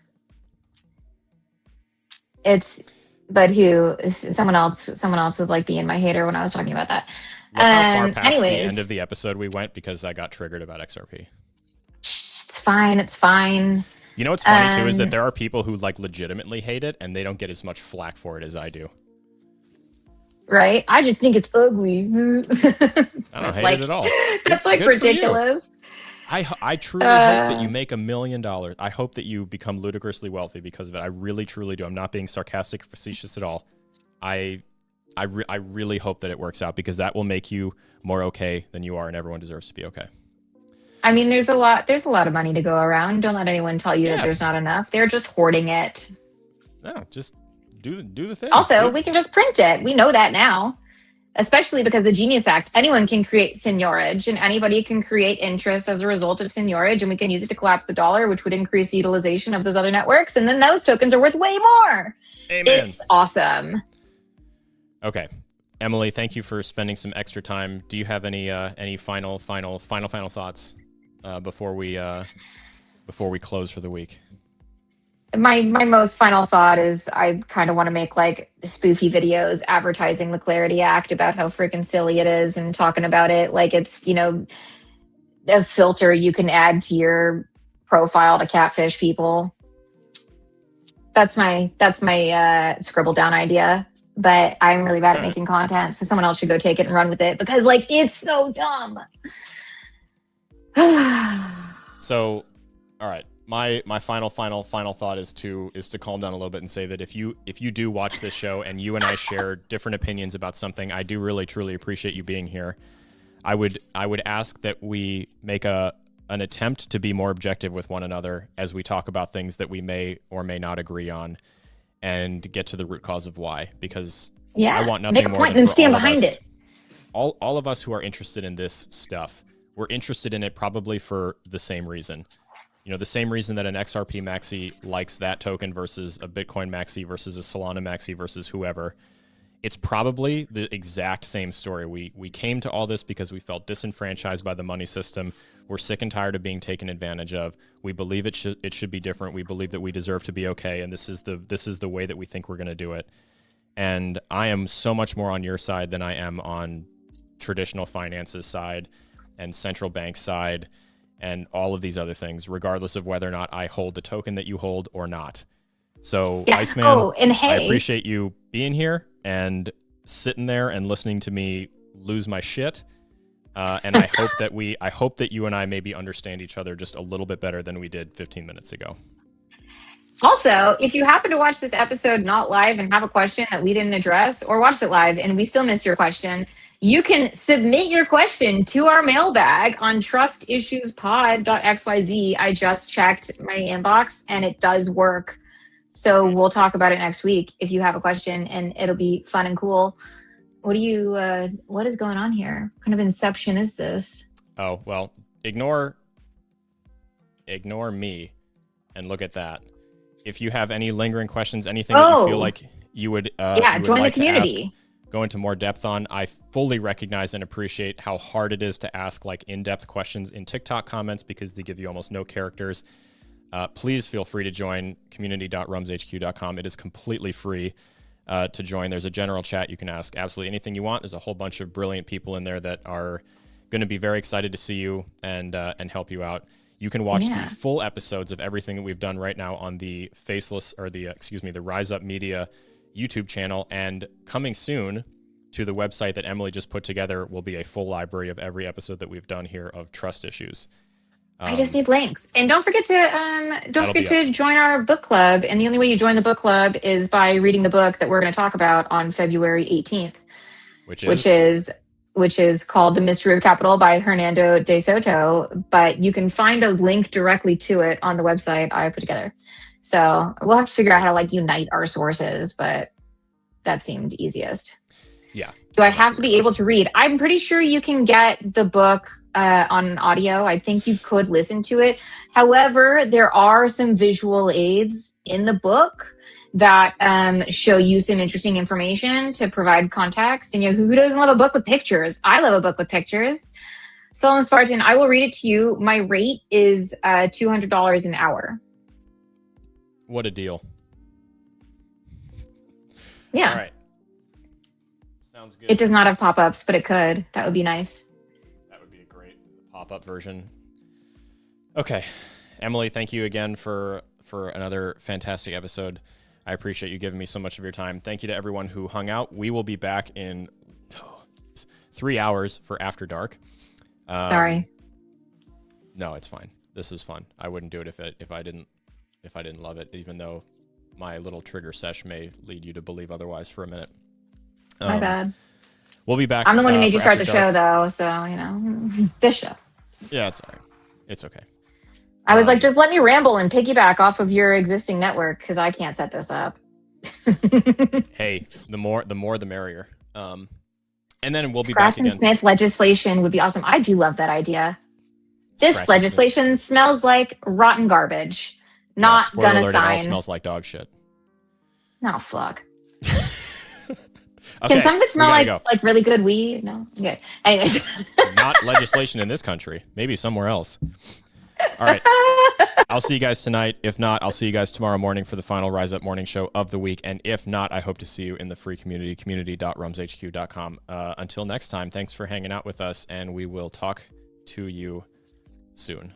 Someone else was like being my hater when I was talking about that. Look how far past the end of the episode we went because I got triggered about XRP. It's fine. You know what's funny too is that there are people who like legitimately hate it and they don't get as much flack for it as I do. Right? I just think it's ugly. I don't hate it at all. That's like ridiculous. I truly hope that you make $1 million. I hope that you become ludicrously wealthy because of it. I really, truly do. I'm not being sarcastic or facetious at all. I really hope that it works out because that will make you more okay than you are, and everyone deserves to be okay. I mean, there's a lot of money to go around. Don't let anyone tell you that there's not enough. They're just hoarding it. No, just do the thing. Also, we can just print it. We know that now. Especially because the Genius Act, anyone can create seigniorage and anybody can create interest as a result of seigniorage, and we can use it to collapse the dollar, which would increase the utilization of those other networks, and then those tokens are worth way more. Amen. It's awesome. Okay. Emily, thank you for spending some extra time. Do you have any final thoughts before we close for the week? My most final thought is I kind of want to make like spoofy videos advertising the Clarity Act about how freaking silly it is and talking about it like it's, a filter you can add to your profile to catfish people. That's my scribble down idea, but I'm really bad at making content, so someone else should go take it and run with it because like it's so dumb. So, all right. My final thought is to calm down a little bit and say that if you do watch this show and you and I share different opinions about something, I do really truly appreciate you being here. I would ask that we make an attempt to be more objective with one another as we talk about things that we may or may not agree on, and get to the root cause of why. Because I want nothing more. Make a point and stand behind it. All of us who are interested in this stuff, we're interested in it probably for the same reason. The same reason that an XRP maxi likes that token versus a Bitcoin maxi versus a Solana maxi versus whoever. It's probably the exact same story. We came to all this because we felt disenfranchised by the money system. We're sick and tired of being taken advantage of. We believe it should be different. We believe that we deserve to be okay, and this is the way that we think we're going to do it. And I am so much more on your side than I am on traditional finances side and central bank side and all of these other things, regardless of whether or not I hold the token that you hold or not. So, Iceman, I appreciate you being here and sitting there and listening to me lose my shit. And I hope that you and I maybe understand each other just a little bit better than we did 15 minutes ago. Also, if you happen to watch this episode not live and have a question that we didn't address, or watched it live and we still missed your question, you can submit your question to our mailbag on trustissuespod.xyz. I just checked my inbox and it does work. So we'll talk about it next week if you have a question, and it'll be fun and cool. What is going on here? What kind of inception is this? Oh, well, ignore me and look at that. If you have any lingering questions, anything that you feel like you would join like the community. To ask, go into more depth on. I fully recognize and appreciate how hard it is to ask like in-depth questions in TikTok comments because they give you almost no characters. Please feel free to join community.rumshq.com. It is completely free to join. There's a general chat. You can ask absolutely anything you want. There's a whole bunch of brilliant people in there that are going to be very excited to see you and help you out. You can watch the full episodes of everything that we've done right now on the the Rise Up Media YouTube channel, and coming soon to the website that Emily just put together will be a full library of every episode that we've done here of Trust Issues. I just need links, and don't forget to join our book club. And the only way you join the book club is by reading the book that we're going to talk about on February 18th, which is called The Mystery of Capital by Hernando de Soto. But you can find a link directly to it on the website I put together. So we'll have to figure out how to like unite our sources, but that seemed easiest. Yeah. Do I have to be able to read? I'm pretty sure you can get the book on audio. I think you could listen to it. However, there are some visual aids in the book that show you some interesting information to provide context. And who doesn't love a book with pictures? I love a book with pictures. Solomon Spartan, I will read it to you. My rate is $200 an hour. What a deal. Yeah. All right. Sounds good. It does not have pop-ups, but it could. That would be nice. That would be a great pop-up version. Okay. Emily, thank you again for another fantastic episode. I appreciate you giving me so much of your time. Thank you to everyone who hung out. We will be back in 3 hours for After Dark. Sorry. No, it's fine. This is fun. I wouldn't do it if I didn't love it, even though my little trigger sesh may lead you to believe otherwise for a minute. My bad. We'll be back. I'm the one who made you start the show, though, so, this show. Yeah, it's all right. It's okay. I was like, just let me ramble and piggyback off of your existing network because I can't set this up. Hey, the more the merrier. And then we'll be Scratch back and again. sniff legislation would be awesome. I do love that idea. This legislation smells like rotten garbage. Not gonna alert, sign. It all smells like dog shit. No, fuck. Okay, can some of it smell like really good weed? No? Okay. Anyways. Not legislation in this country. Maybe somewhere else. All right. I'll see you guys tonight. If not, I'll see you guys tomorrow morning for the final Rise Up morning show of the week. And if not, I hope to see you in the free community, community.rumshq.com. Until next time, thanks for hanging out with us, and we will talk to you soon.